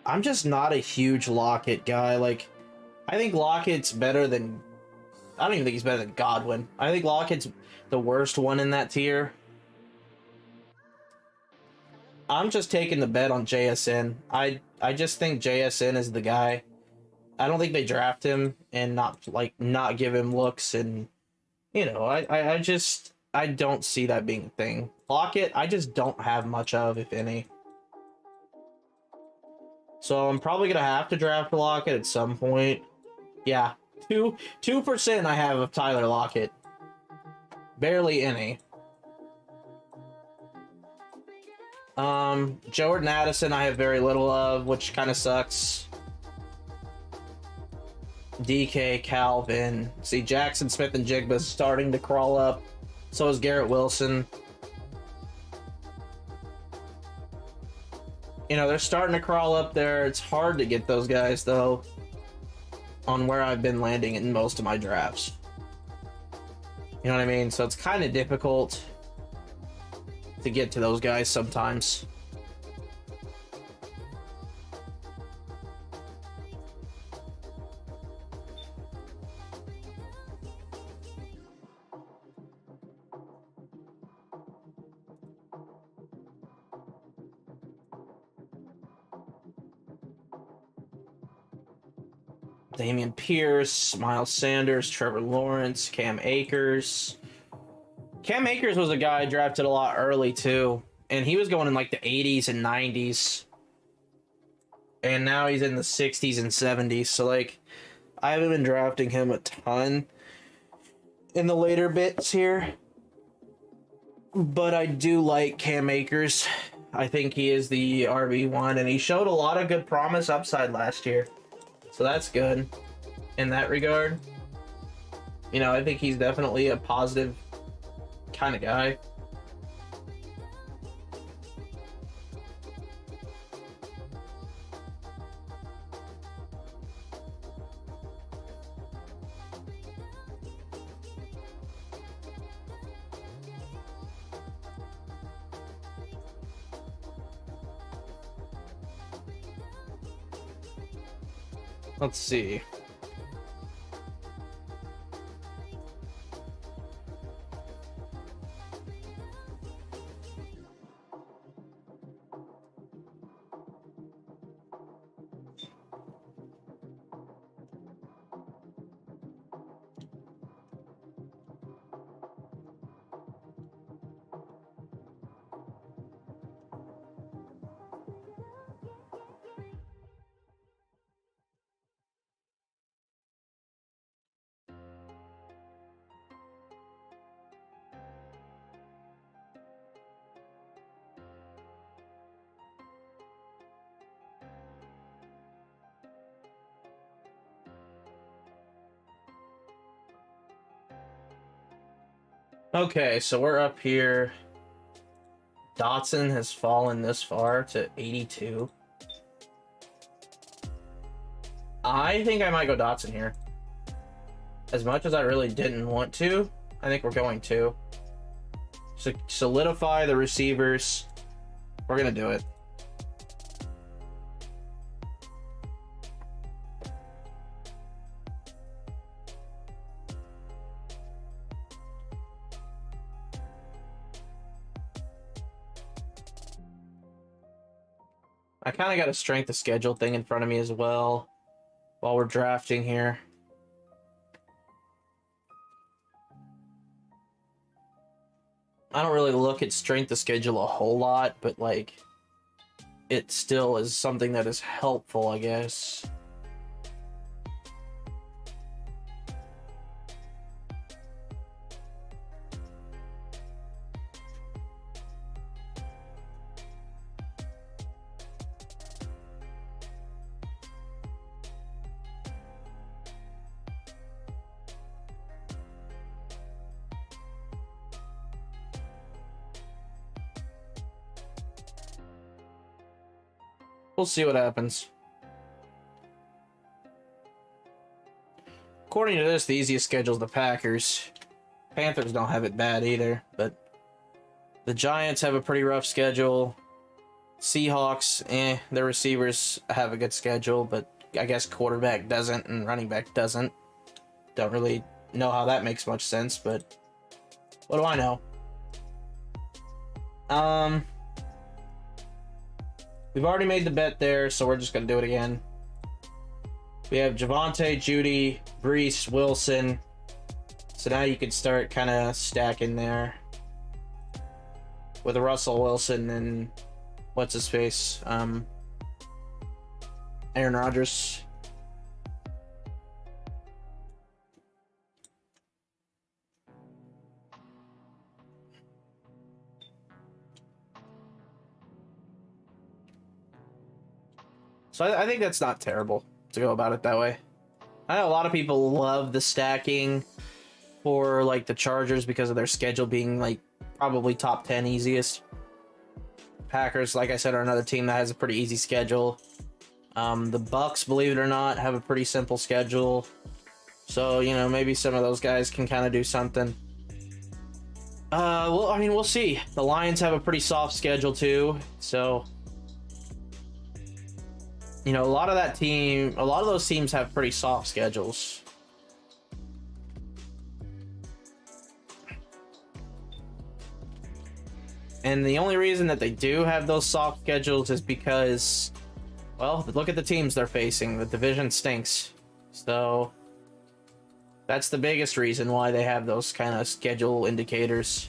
I'm just not a huge Lockett guy. Like, I think Lockett's better than... I don't even think he's better than Godwin. I think Lockett's the worst one in that tier. I'm just taking the bet on JSN. I just think JSN is the guy. I don't think they draft him and not give him looks, and you know, I don't see that being a thing. Lockett, I just don't have much of, if any. So I'm probably gonna have to draft Lockett at some point. Yeah, 2% I have of Tyler Lockett. Barely any. Jordan Addison I have very little of, which kind of sucks. DK, Calvin. See, Jackson Smith and Jigba's starting to crawl up. So is Garrett Wilson. You know, they're starting to crawl up there. It's hard to get those guys, though, on where I've been landing in most of my drafts. You know what I mean? So it's kind of difficult to get to those guys sometimes. Damian Pierce, Miles Sanders, Trevor Lawrence, Cam Akers. Cam Akers was a guy I drafted a lot early, too. And he was going in like the 80s and 90s. And now he's in the 60s and 70s. So, like, I haven't been drafting him a ton in the later bits here. But I do like Cam Akers. I think he is the RB1. And he showed a lot of good promise upside last year. So that's good in that regard. You know, I think he's definitely a positive kind of guy. Let's see. Okay, so we're up here. Dotson has fallen this far to 82. I think I might go Dotson here. As much as I really didn't want to, I think we're going to. So solidify the receivers. We're going to do it. I kind of got a strength of schedule thing in front of me as well while we're drafting here. I don't really look at strength of schedule a whole lot, but like it still is something that is helpful, I guess. We'll see what happens. According to this, the easiest schedule is the Packers. Panthers don't have it bad either, but the Giants have a pretty rough schedule. Seahawks, their receivers have a good schedule, but I guess quarterback doesn't and running back doesn't. Don't really know how that makes much sense, but what do I know? We've already made the bet there, so we're just going to do it again. We have Javonte, Judy, Brees, Wilson. So now you can start kind of stacking there. With Russell Wilson and what's his face? Aaron Rodgers. So I think that's not terrible to go about it that way. I know a lot of people love the stacking for like the Chargers because of their schedule being like probably top 10 easiest. Packers, like I said, are another team that has a pretty easy schedule. The Bucks, believe it or not, have a pretty simple schedule. So, you know, maybe some of those guys can kind of do something. Well, I mean, we'll see. The Lions have a pretty soft schedule too, so you know, a lot of those teams have pretty soft schedules. And the only reason that they do have those soft schedules is because, well, look at the teams they're facing. The division stinks. So that's the biggest reason why they have those kind of schedule indicators.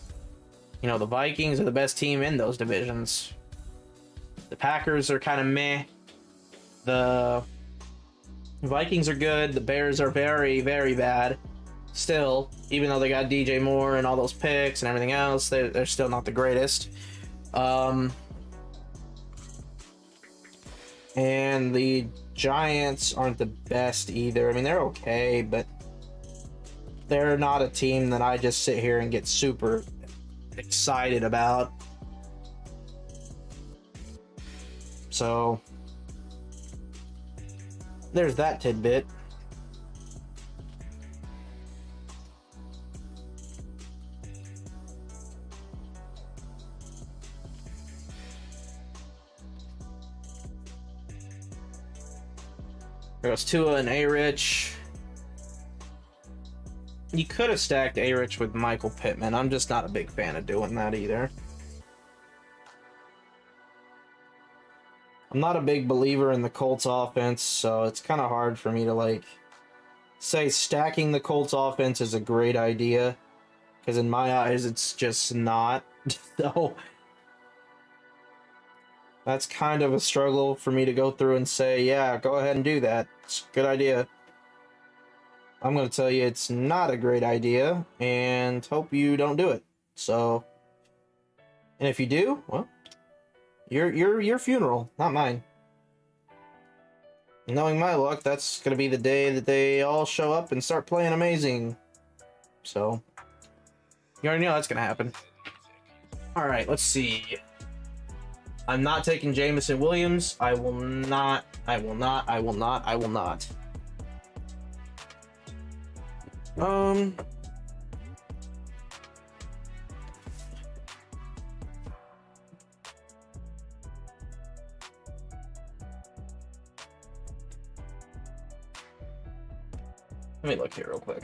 You know, the Vikings are the best team in those divisions. The Packers are kind of meh. The Vikings are good. The Bears are very, very bad. Still, even though they got DJ Moore and all those picks and everything else, they're still not the greatest. And the Giants aren't the best either. I mean, they're okay, but they're not a team that I just sit here and get super excited about. So there's that tidbit. There goes Tua and A-Rich. You could have stacked A-Rich with Michael Pittman. I'm just not a big fan of doing that either. I'm not a big believer in the Colts offense, so it's kind of hard for me to like say stacking the Colts offense is a great idea, because in my eyes it's just not. So that's kind of a struggle for me to go through and say, yeah, go ahead and do that. It's a good idea. I'm going to tell you it's not a great idea and hope you don't do it. So, and if you do, well, your funeral, not mine. Knowing my luck, that's going to be the day that they all show up and start playing amazing. So, You already know that's gonna happen. All right, let's see. I'm not taking Jameson Williams. I will not. I will not. I will not. I will not. Let me look here real quick.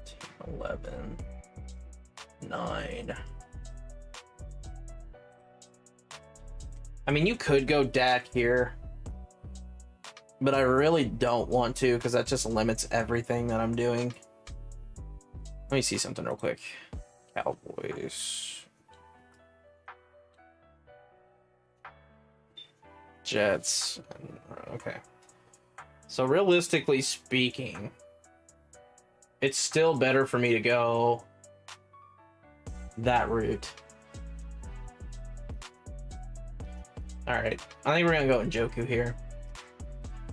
Team 11, 9. I mean, you could go Dak here, but I really don't want to because that just limits everything that I'm doing. Let me see something real quick. Cowboys. Jets. Okay. So realistically speaking, it's still better for me to go that route. All right. I think we're going to go Njoku here.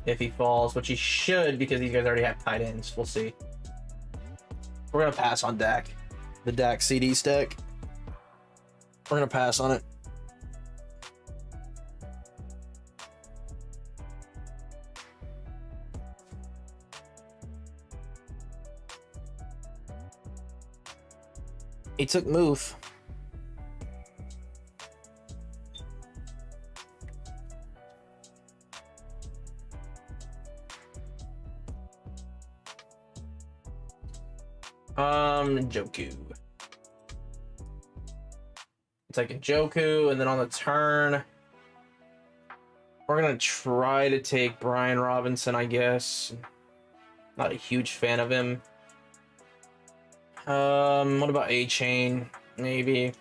If he falls, which he should because these guys already have tight ends. We'll see. We're going to pass on Dak. The Dak CD stack. We're going to pass on it. He took move. Njoku. Taking Njoku, and then on the turn, we're gonna try to take Brian Robinson, I guess. Not a huge fan of him. What about A-Chain? Maybe.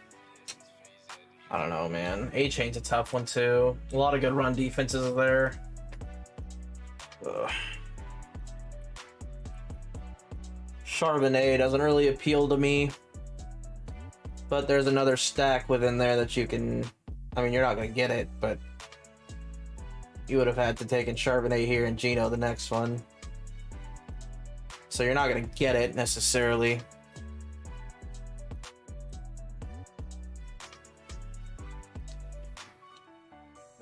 I don't know, man. A-Chain's a tough one, too. A lot of good run defenses there. Ugh. Charbonnet doesn't really appeal to me. But there's another stack within there that you can... I mean, you're not going to get it, but... You would have had to take in Charbonnet here and Geno the next one. So you're not going to get it, necessarily.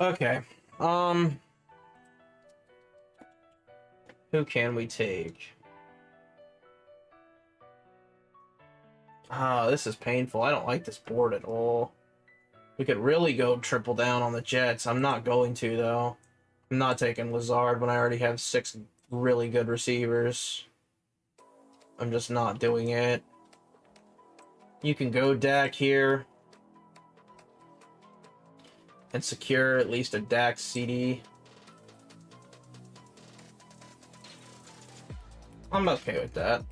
Okay, who can we take? Oh, this is painful. I don't like this board at all. We could really go triple down on the Jets. I'm not going to, though. I'm not taking Lazard when I already have 6 really good receivers. I'm just not doing it. You can go Dak here and secure at least a Dak CD. I'm okay with that.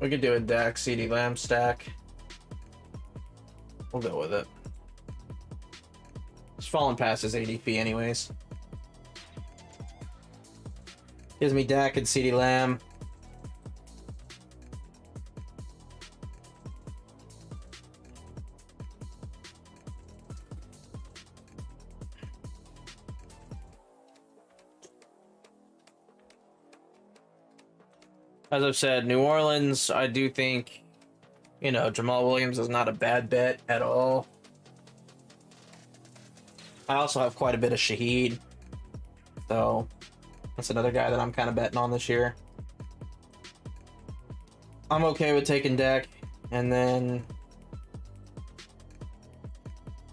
We could do a Dak CD Lamb stack. We'll go with it. It's falling past his ADP anyways. Gives me Dak and CD Lamb. As I've said, New Orleans, I do think, you know, Jamal Williams is not a bad bet at all. I also have quite a bit of Shaheed, so that's another guy that I'm kind of betting on this year. I'm okay with taking Dak, and then,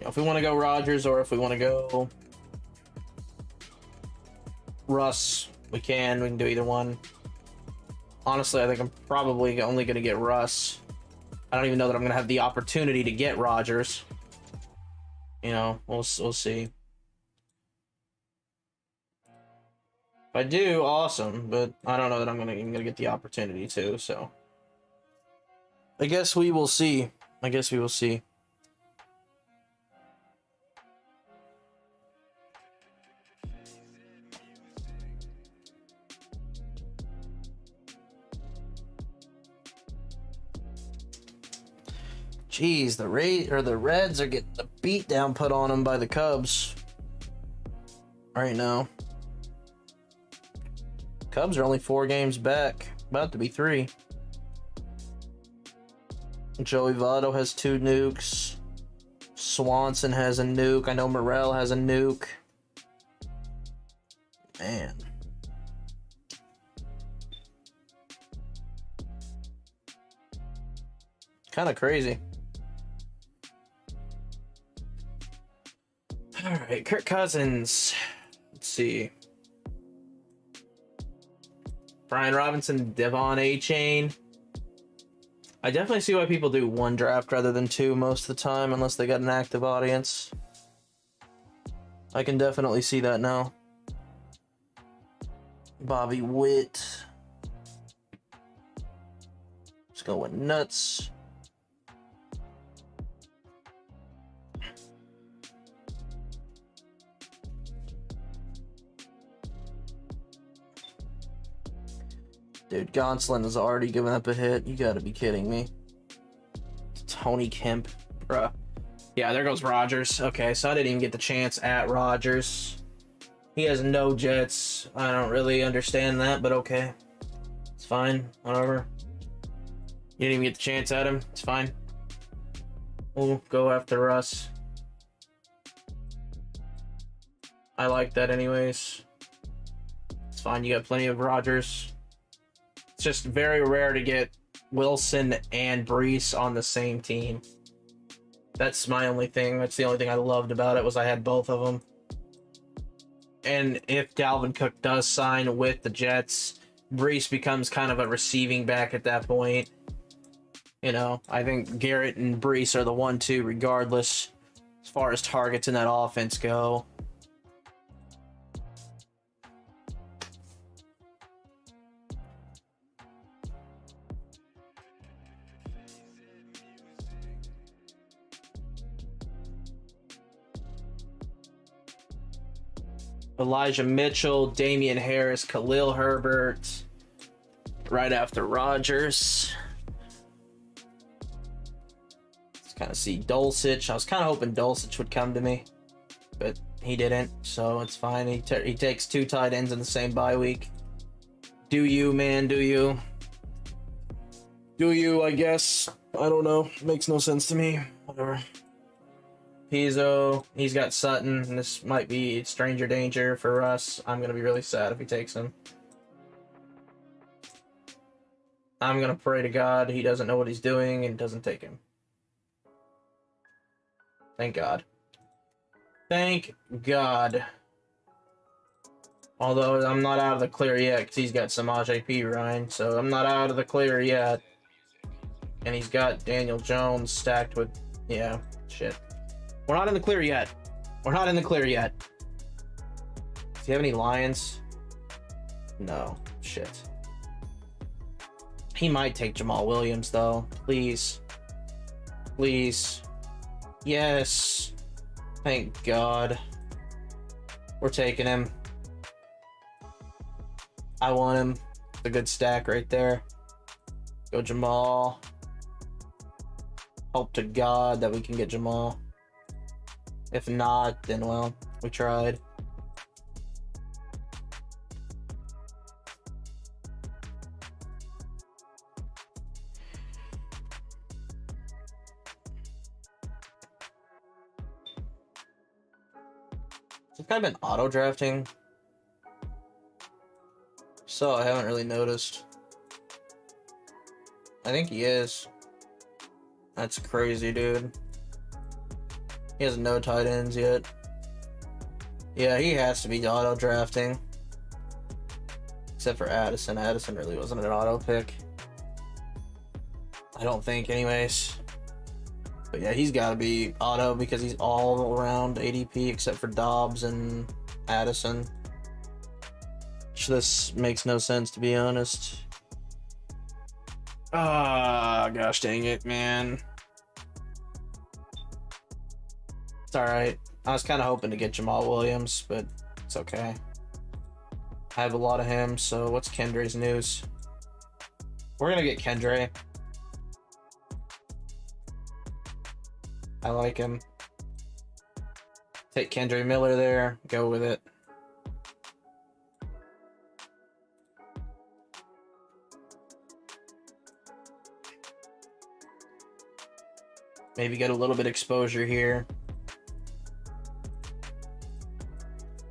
you know, if we want to go Rodgers or if we want to go Russ, we can do either one. Honestly, I think I'm probably only going to get Russ. I don't even know that I'm going to have the opportunity to get Rodgers. You know, we'll see. If I do, awesome, but I don't know that I'm even going to get the opportunity to, so. I guess we will see. I guess we will see. Jeez, the Reds are getting the beat down put on them by the Cubs right now. Cubs are only 4 games back. About to be 3. Joey Votto has 2 nukes. Swanson has a nuke. I know Morel has a nuke. Man. Kind of crazy. All right, Kirk Cousins. Let's see. Brian Robinson, Devon A-Chain. I definitely see why people do 1 draft rather than 2 most of the time, unless they got an active audience. I can definitely see that now. Bobby Witt. Let's go with nuts. Dude, Gonsolin has already given up a hit. You gotta be kidding me. Tony Kemp, bruh. Yeah, there goes Rogers. Okay, so I didn't even get the chance at Rogers. He has no Jets. I don't really understand that, but okay. It's fine, whatever. You didn't even get the chance at him. It's fine. We'll go after Russ. I like that anyways. It's fine, you got plenty of Rogers. It's just very rare to get Wilson and Brees on the same team. That's my only thing. That's the only thing I loved about it, was I had both of them. And if Dalvin Cook does sign with the Jets, Brees becomes kind of a receiving back at that point. You know, I think Garrett and Brees are the 1-2 regardless as far as targets in that offense go. Elijah Mitchell, Damian Harris, Khalil Herbert, right after Rodgers. Let's kind of see Dulcich. I was kind of hoping Dulcich would come to me, but he didn't, so it's fine. He takes 2 tight ends in the same bye week. Do you, man? Do you? Do you, I guess. I don't know. Makes no sense to me. Whatever. Pizzo, he's got Sutton, and this might be stranger danger for us. I'm going to be really sad if he takes him. I'm going to pray to God he doesn't know what he's doing and doesn't take him. Thank God. Thank God. Although I'm not out of the clear yet, because he's got Samaje Perine, so I'm not out of the clear yet. And he's got Daniel Jones stacked with, yeah, shit. We're not in the clear yet. We're not in the clear yet. Does he have any Lions? No. Shit. He might take Jamal Williams, though. Please. Please. Yes. Thank God. We're taking him. I want him. It's a good stack right there. Go Jamal. Hope to God that we can get Jamal. If not, then, well, we tried. I've kind of been auto-drafting, so I haven't really noticed. I think he is. That's crazy, dude. He has no tight ends yet. Yeah, he has to be auto drafting. Except for Addison. Addison really wasn't an auto pick. I don't think, anyways. But yeah, he's got to be auto because he's all around ADP except for Dobbs and Addison. Which this makes no sense, to be honest. Ah, gosh dang it, man. It's alright. I was kind of hoping to get Jamal Williams, but it's okay. I have a lot of him, so what's Kendre's news? We're going to get Kendre. I like him. Take Kendre Miller there. Go with it. Maybe get a little bit exposure here.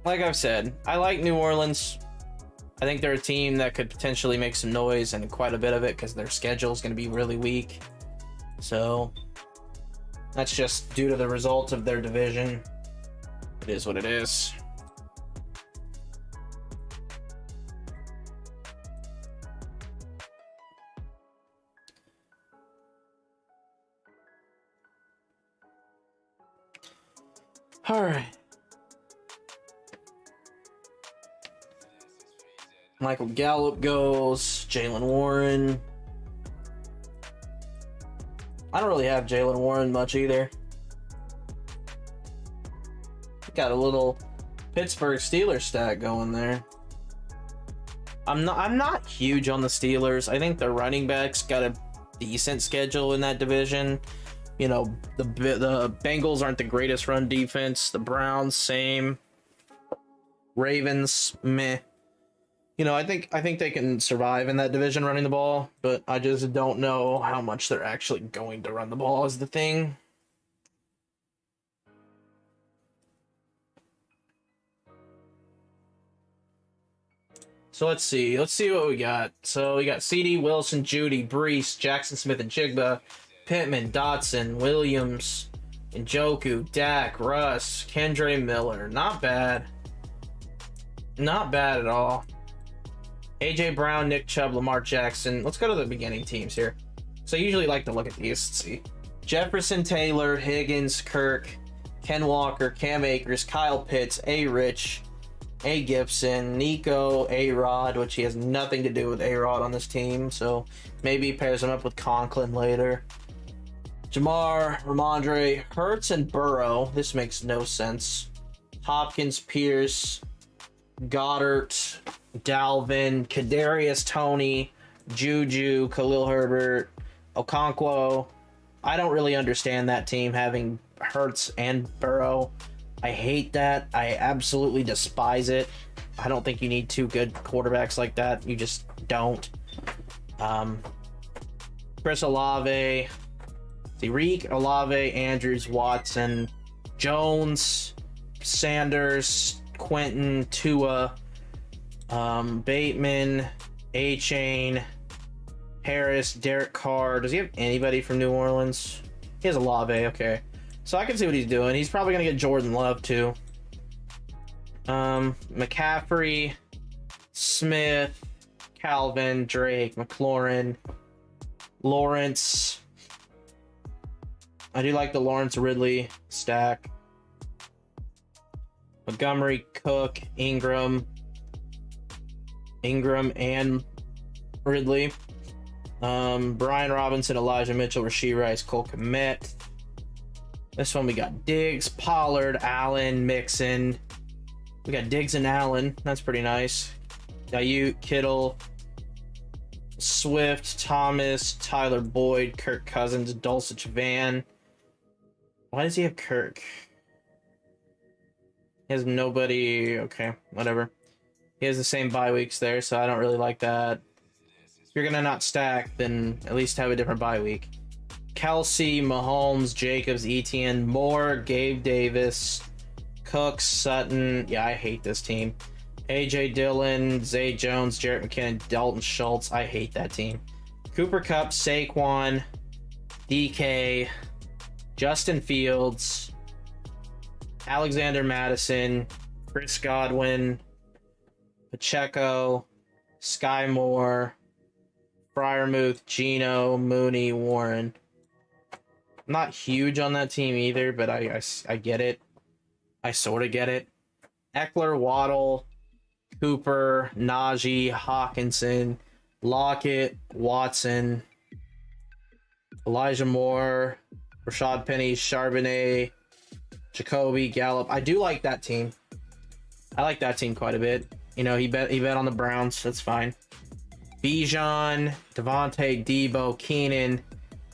Like I've said, I like New Orleans. I think they're a team that could potentially make some noise, and quite a bit of it, because their schedule is going to be really weak. So that's just due to the results of their division. It is what it is. All right. Michael Gallup goes. Jaylen Warren. I don't really have Jaylen Warren much either. Got a little Pittsburgh Steelers stack going there. I'm not huge on the Steelers. I think the running backs got a decent schedule in that division. You know, the Bengals aren't the greatest run defense. The Browns, same. Ravens, meh. You know, I think they can survive in that division running the ball, but I just don't know how much they're actually going to run the ball is the thing. So let's see what we got. So we got CD, Wilson, Judy, Brees, Jackson Smith and Jigba, Pittman, Dotson, Williams, Njoku, Dak, Russ, Kendre Miller. Not bad. Not bad at all. AJ Brown, Nick Chubb, Lamar Jackson. Let's go to the beginning teams here. So I usually like to look at these. Let's see. Jefferson, Taylor, Higgins, Kirk, Ken Walker, Cam Akers, Kyle Pitts, A. Rich, A. Gibson, Nico, A-Rod, which he has nothing to do with A-Rod on this team. So maybe he pairs him up with Conklin later. Jamar, Ramondre, Hurts, and Burrow. This makes no sense. Hopkins, Pierce, Goddard, Dalvin, Kadarius Toney, Juju, Khalil Herbert, Okonkwo. I don't really understand that team having Hurts and Burrow. I hate that. I absolutely despise it. I don't think you need two good quarterbacks like that. You just don't. Chris Olave, Reek, Olave, Andrews, Watson, Jones, Sanders, Quentin, Tua, Bateman, A-Chain, Harris, Derek Carr. Does he have anybody from New Orleans? He has Olave, okay. So I can see what he's doing. He's probably going to get Jordan Love, too. McCaffrey, Smith, Calvin, Drake, McLaurin, Lawrence. I do like the Lawrence Ridley stack. Montgomery, Cook, Ingram and Ridley. Brian Robinson, Elijah Mitchell, Rashee Rice, Cole Kmet. This one we got Diggs, Pollard, Allen, Mixon. We got Diggs and Allen. That's pretty nice. Ayuk, Kittle, Swift, Thomas, Tyler Boyd, Kirk Cousins, Dulcich Van. Why does he have Kirk? He has nobody. Okay, whatever. He has the same bye weeks there, so I don't really like that. If you're gonna not stack, then at least have a different bye week. Kelsey, Mahomes, Jacobs, Etienne, Moore, Gabe Davis, Cooks, Sutton. Yeah, I hate this team. AJ Dillon, Zay Jones, Jarrett McKinnon, Dalton Schultz. I hate that team. Cooper Kupp, Saquon, DK, Justin Fields, Alexander Madison, Chris Godwin, Pacheco, Sky Moore, Freiermuth, Geno, Mooney, Warren. I'm not huge on that team either, but I get it. I sort of get it. Eckler, Waddle, Cooper, Najee, Hawkinson, Lockett, Watson, Elijah Moore, Rashad Penny, Charbonnet, Jacoby, Gallup. I do like that team. I like that team quite a bit. You know, he bet on the Browns. That's fine. Bijan, Devontae, Debo, Keenan,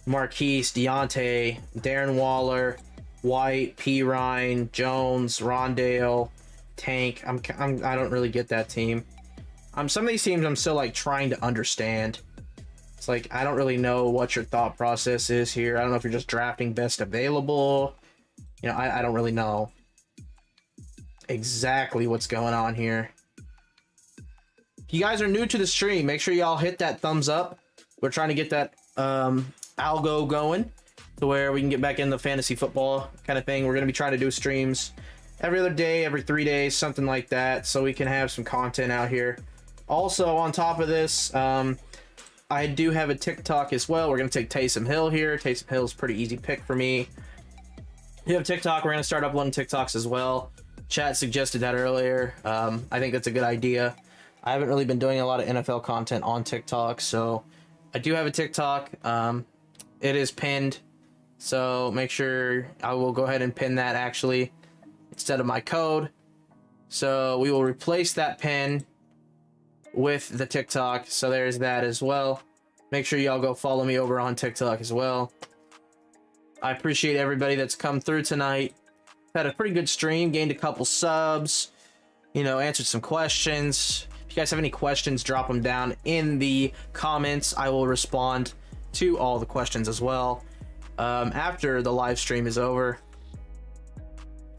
Marquise, Deontay, Darren Waller, White, P. Ryan, Jones, Rondale, Tank. I don't really get that team. Some of these teams I'm still like trying to understand. It's like, I don't really know what your thought process is here. I don't know if you're just drafting best available. You know, I don't really know exactly what's going on here. If you guys are new to the stream, make sure y'all hit that thumbs up. We're trying to get that algo going to where we can get back in the fantasy football kind of thing. We're going to be trying to do streams every other day, every 3 days, something like that, so we can have some content out here. Also, on top of this, I do have a TikTok as well. We're going to take Taysom Hill here. Taysom Hill is a pretty easy pick for me. You have TikTok. We're going to start uploading TikToks as well. Chat suggested that earlier. I think that's a good idea. I haven't really been doing a lot of NFL content on TikTok, so I do have a TikTok. It is pinned, so make sure I will go ahead and pin that actually instead of my code. So we will replace that pin with the TikTok. So there's that as well. Make sure y'all go follow me over on TikTok as well. I appreciate everybody that's come through tonight. Had a pretty good stream, gained a couple subs, you know, answered some questions. If you guys have any questions, drop them down in the comments. I will respond to all the questions as well after the live stream is over.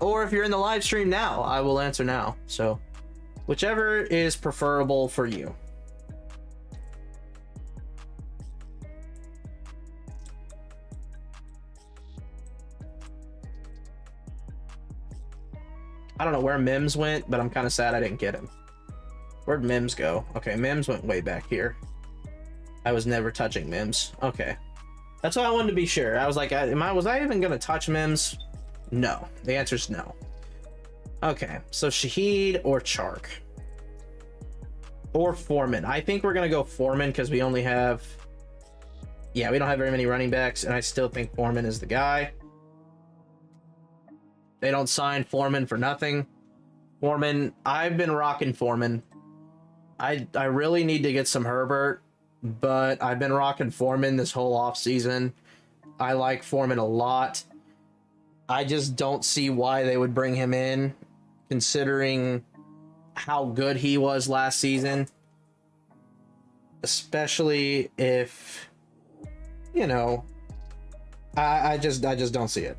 Or if you're in the live stream now, I will answer now. So whichever is preferable for you. I don't know where Mims went, but I'm kind of sad I didn't get him. Where'd Mims go? Okay, Mims went way back here. I was never touching Mims. Okay. That's why I wanted to be sure. I was like, was I even going to touch Mims? No. The answer is no. Okay, so Shaheed or Chark. Or Foreman. I think we're going to go Foreman because we only have... Yeah, we don't have very many running backs, and I still think Foreman is the guy. They don't sign Foreman for nothing. Foreman, I've been rocking Foreman. I really need to get some Herbert, but I've been rocking Foreman this whole offseason. I like Foreman a lot. I just don't see why they would bring him in, considering how good he was last season. Especially if, you know, I just don't see it.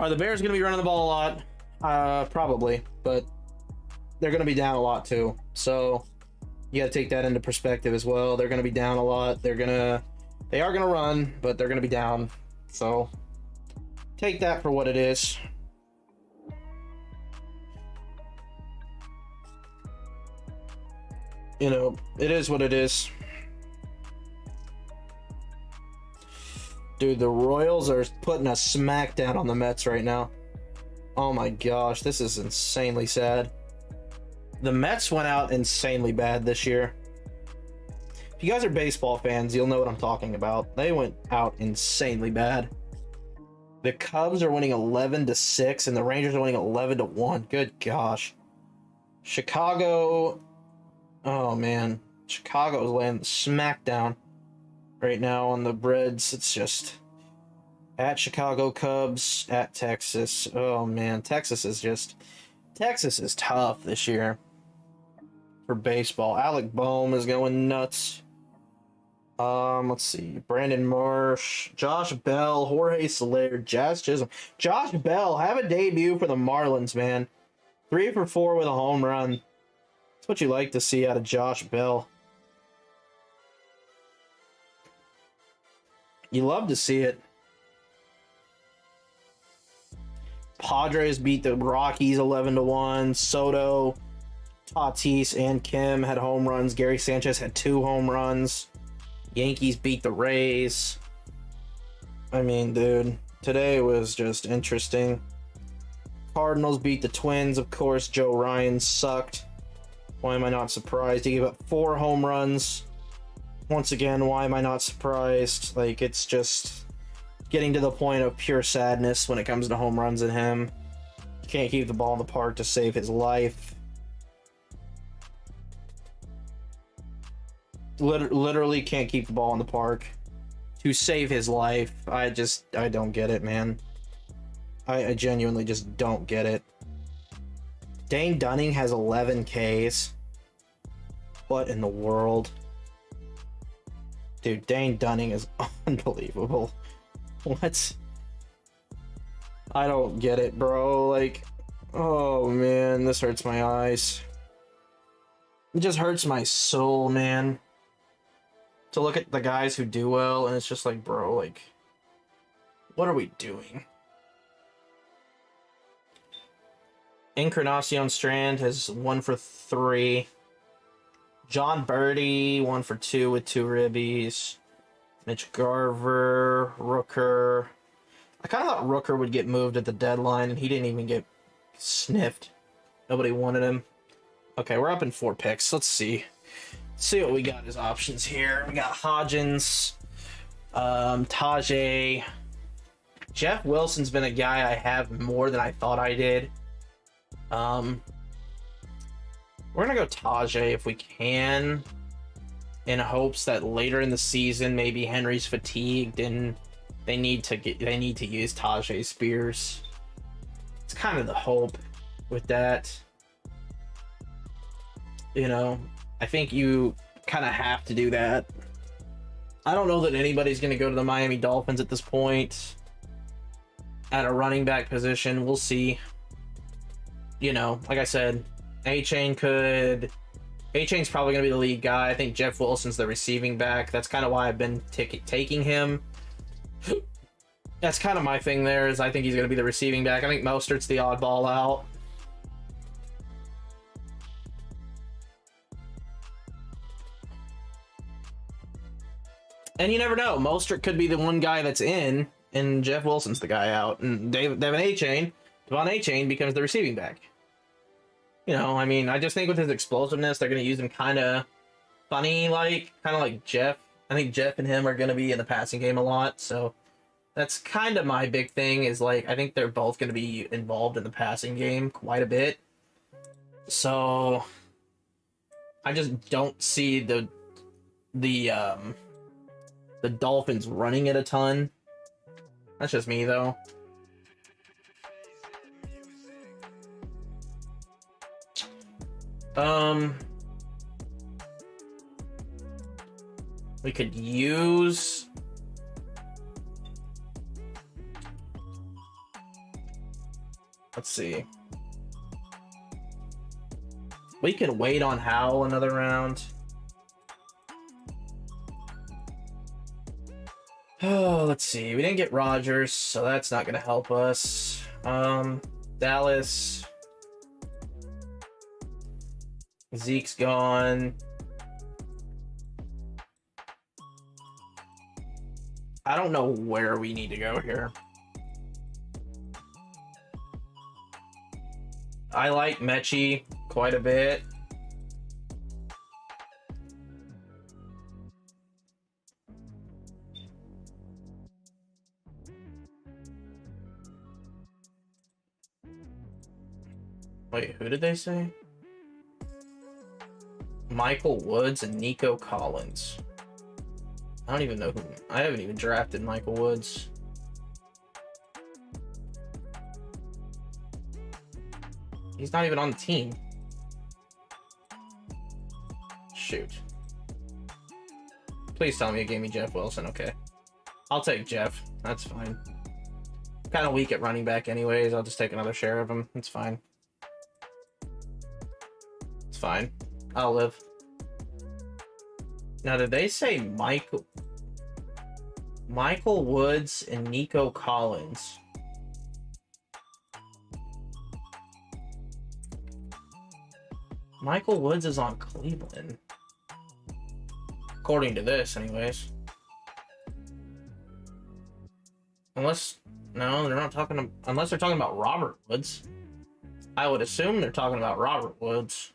Are the Bears going to be running the ball a lot? Probably, but they're going to be down a lot too. So you got to take that into perspective as well. They're going to be down a lot. They are going to run, but they're going to be down. So take that for what it is. You know, it is what it is. Dude, the Royals are putting a smackdown on the Mets right now. Oh my gosh, this is insanely sad. The Mets went out insanely bad this year. If you guys are baseball fans, you'll know what I'm talking about. They went out insanely bad. The Cubs are winning 11-6, and the Rangers are winning 11-1. Good gosh. Chicago... Oh man. Chicago is laying the smackdown right now on the Reds. It's just at Chicago Cubs, at Texas. Oh man, Texas is tough this year for baseball. Alec Boehm is going nuts. Let's see. Brandon Marsh, Josh Bell, Jorge Soler, Jazz Chisholm. Josh Bell, have a debut for the Marlins, man. 3 for 4 with a home run. That's what you like to see out of Josh Bell. You love to see it. Padres beat the Rockies 11-1. Soto, Tatis, and Kim had home runs. Gary Sanchez had 2 home runs. Yankees beat the Rays. I mean, dude, today was just interesting. Cardinals beat the Twins. Of course, Joe Ryan sucked. Why am I not surprised? He gave up 4 home runs. Once again, why am I not surprised? Like, it's just getting to the point of pure sadness when it comes to home runs in him. Can't keep the ball in the park to save his life. Literally can't keep the ball in the park to save his life. I don't get it, man. I genuinely just don't get it. Dane Dunning has 11 Ks. What in the world? Dude, Dane Dunning is unbelievable. What? I don't get it, bro. Like, oh man, this hurts my eyes. It just hurts my soul, man. To look at the guys who do well, and it's just like, bro, like, what are we doing? Encarnacion Strand has 1 for 3. John Birdie, 1 for 2 with 2 ribbies. Mitch Garver, Rooker. I kind of thought Rooker would get moved at the deadline, and he didn't even get sniffed. Nobody wanted him. Okay, we're up in 4 picks. Let's see. See what we got as options here. We got Hodgins, Tajay. Jeff Wilson's been a guy I have more than I thought I did. We're gonna go Tajay if we can, in hopes that later in the season maybe Henry's fatigued and they need to use Tajay Spears. It's kind of the hope with that. You know, I think you kind of have to do that. I don't know that anybody's going to go to the Miami Dolphins at this point at a running back position. We'll see. You know, like I said, A-Chain's probably going to be the lead guy. I think Jeff Wilson's the receiving back. That's kind of why I've been taking him. That's kind of my thing there, is I think he's going to be the receiving back. I think Mostert's the oddball out. And you never know. Mostert could be the one guy that's in, and Jeff Wilson's the guy out. And Devon A-Chain becomes the receiving back. You know, I mean, I just think with his explosiveness, they're going to use him kind of funny, kind of like Jeff. I think Jeff and him are going to be in the passing game a lot. So that's kind of my big thing, is I think they're both going to be involved in the passing game quite a bit. So I just don't see the Dolphins running it a ton. That's just me, though. We could use... Let's see. We can wait on Howell another round. Oh, let's see. We didn't get Rodgers, so that's not going to help us. Dallas. Zeke's gone. I don't know where we need to go here. I like Mechie quite a bit. Wait, who did they say? Michael Woods and Nico Collins. I don't even know who. I haven't even drafted Michael Woods. He's not even on the team. Shoot. Please tell me you gave me Jeff Wilson. Okay. I'll take Jeff. That's fine. Kind of weak at running back anyways. I'll just take another share of him. It's fine. It's fine. I'll live. Now, did they say Michael Woods and Nico Collins? Michael Woods is on Cleveland. According to this, anyways. Unless they're not talking. Unless they're talking about Robert Woods. I would assume they're talking about Robert Woods.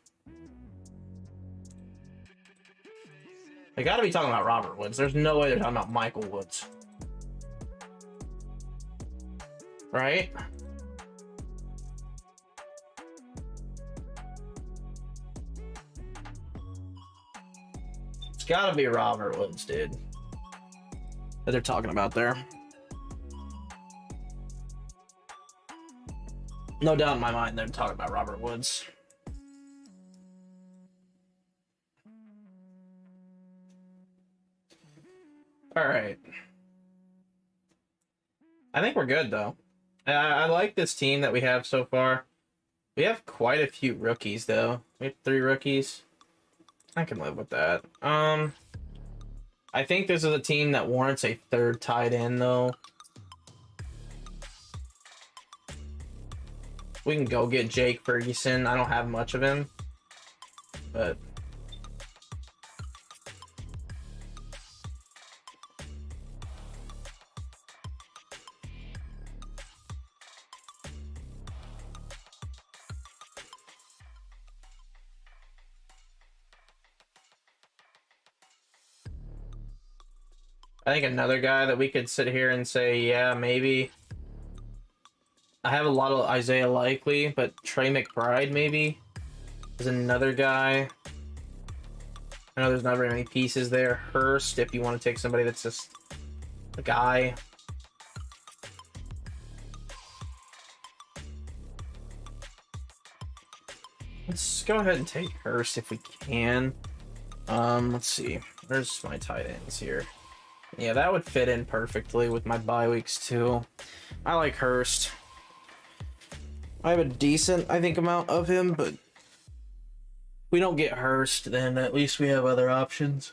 They gotta be talking about Robert Woods. There's no way they're talking about Michael Woods. Right? It's gotta be Robert Woods, dude. That they're talking about there. No doubt in my mind they're talking about Robert Woods. All right. I think we're good, though. I like this team that we have so far. We have quite a few rookies, though. We have 3 rookies. I can live with that. I think this is a team that warrants a 3rd tight end, though. We can go get Jake Ferguson. I don't have much of him, but I think another guy that we could sit here and say, yeah, maybe. I have a lot of Isaiah Likely, but Trey McBride maybe is another guy. I know there's not very many pieces there. Hurst, if you want to take somebody that's just a guy. Let's go ahead and take Hurst if we can. Let's see. Where's my tight ends here? Yeah, that would fit in perfectly with my bye weeks too. I like Hurst. I have a decent, I think, amount of him, but if we don't get Hurst, then at least we have other options.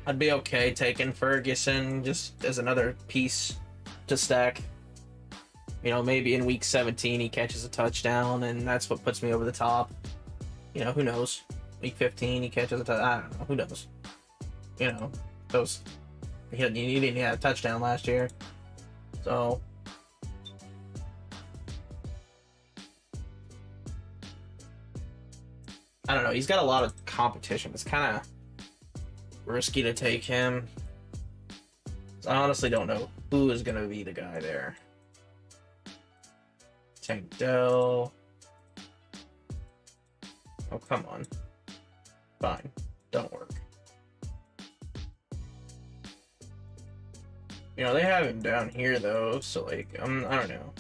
I'd be okay taking Ferguson just as another piece to stack. You know, maybe in week 17 he catches a touchdown, and that's what puts me over the top. You know, who knows? Week 15 he catches a touchdown. I don't know. Who knows? You know, those... He didn't have a touchdown last year. So... I don't know. He's got a lot of competition. It's kind of risky to take him. So I honestly don't know who is going to be the guy there. Tank Dell. Oh, come on. Fine. Don't work. You know, they have him down here, though, so, like, I don't know.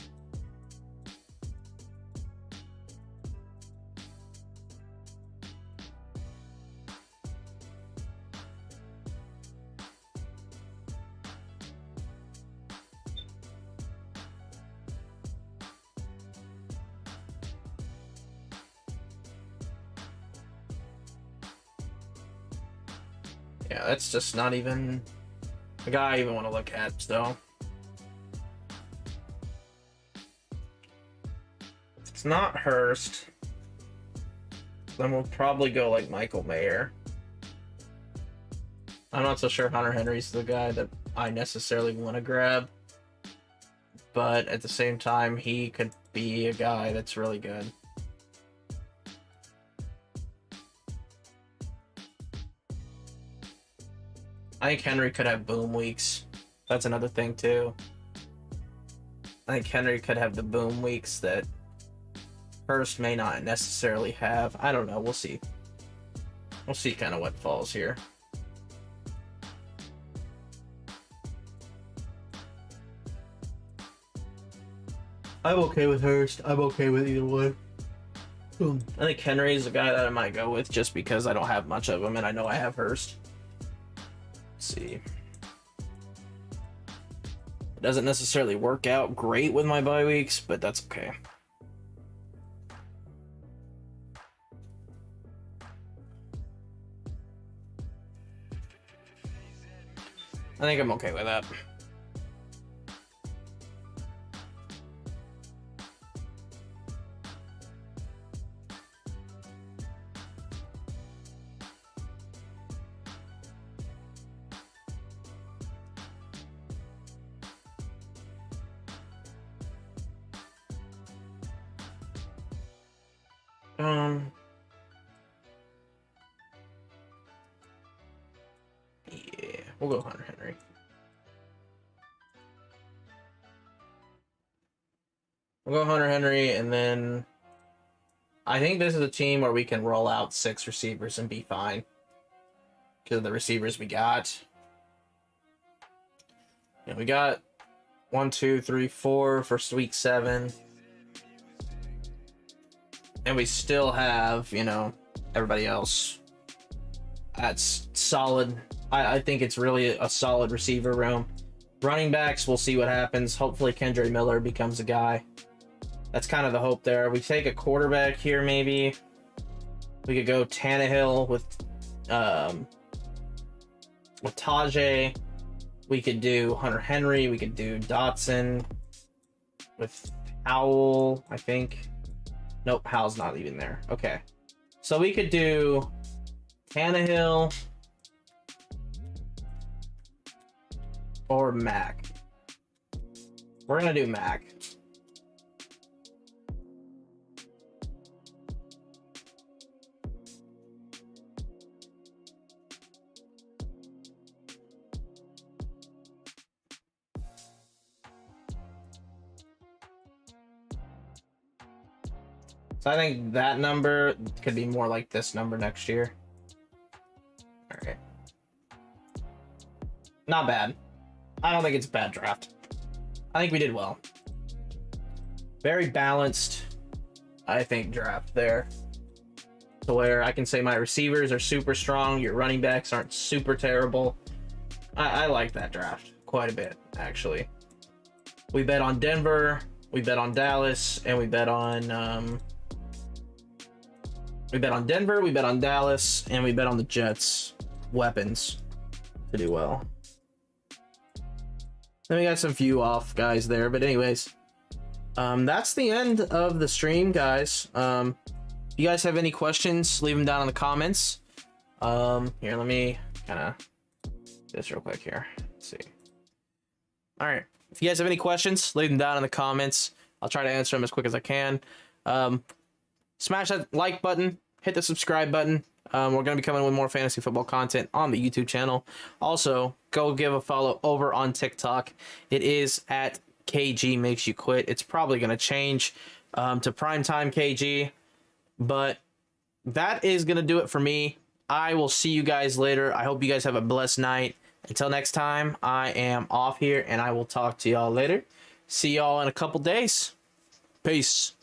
Yeah, that's just not even a guy I even want to look at, though. If it's not Hurst, then we'll probably go like Michael Mayer. I'm not so sure Hunter Henry's the guy that I necessarily want to grab, but at the same time, he could be a guy that's really good. I think Henry could have boom weeks. That's another thing, too. I think Henry could have the boom weeks that Hurst may not necessarily have. I don't know. We'll see. We'll see kind of what falls here. I'm okay with Hurst. I'm okay with either one. I think Henry is the guy that I might go with just because I don't have much of him and I know I have Hurst. See, it doesn't necessarily work out great with my bye weeks, but that's okay. I think I'm okay with that. Yeah, we'll go Hunter Henry. We'll go Hunter Henry, and then I think this is a team where we can roll out 6 receivers and be fine because of the receivers we got. You know, we got 1, 2, 3, 4 for week 7. And we still have, you know, everybody else. That's solid. I think it's really a solid receiver room. Running backs, we'll see what happens. Hopefully Kendre Miller becomes a guy. That's kind of the hope there. We take a quarterback here, maybe. We could go Tannehill with Tajay. We could do Hunter Henry. We could do Dotson with Howell, I think. Nope, Howell's not even there. Okay. So we could do Tannehill or Mac. We're going to do Mac. So I think that number could be more like this number next year. All right. Not bad. I don't think it's a bad draft. I think we did well. Very balanced, I think, draft there. To where I can say my receivers are super strong, your running backs aren't super terrible. I like that draft quite a bit, actually. We bet on Denver, we bet on Dallas, and we bet on Denver, we bet on Dallas, and we bet on the Jets weapons to do well. Then we got some few off guys there, but anyways, that's the end of the stream, guys. If you guys have any questions, leave them down in the comments. Here, let me kind of do this real quick here. Let's see. All right, if you guys have any questions, leave them down in the comments. I'll try to answer them as quick as I can. Smash that like button, hit the subscribe button. We're going to be coming with more fantasy football content on the YouTube channel. Also, go give a follow over on TikTok. It is at KGMakesUQuit. It's probably going to change to PrimeTimeKG, but that is going to do it for me. I will see you guys later. I hope you guys have a blessed night. Until next time, I am off here, and I will talk to y'all later. See y'all in a couple days. Peace.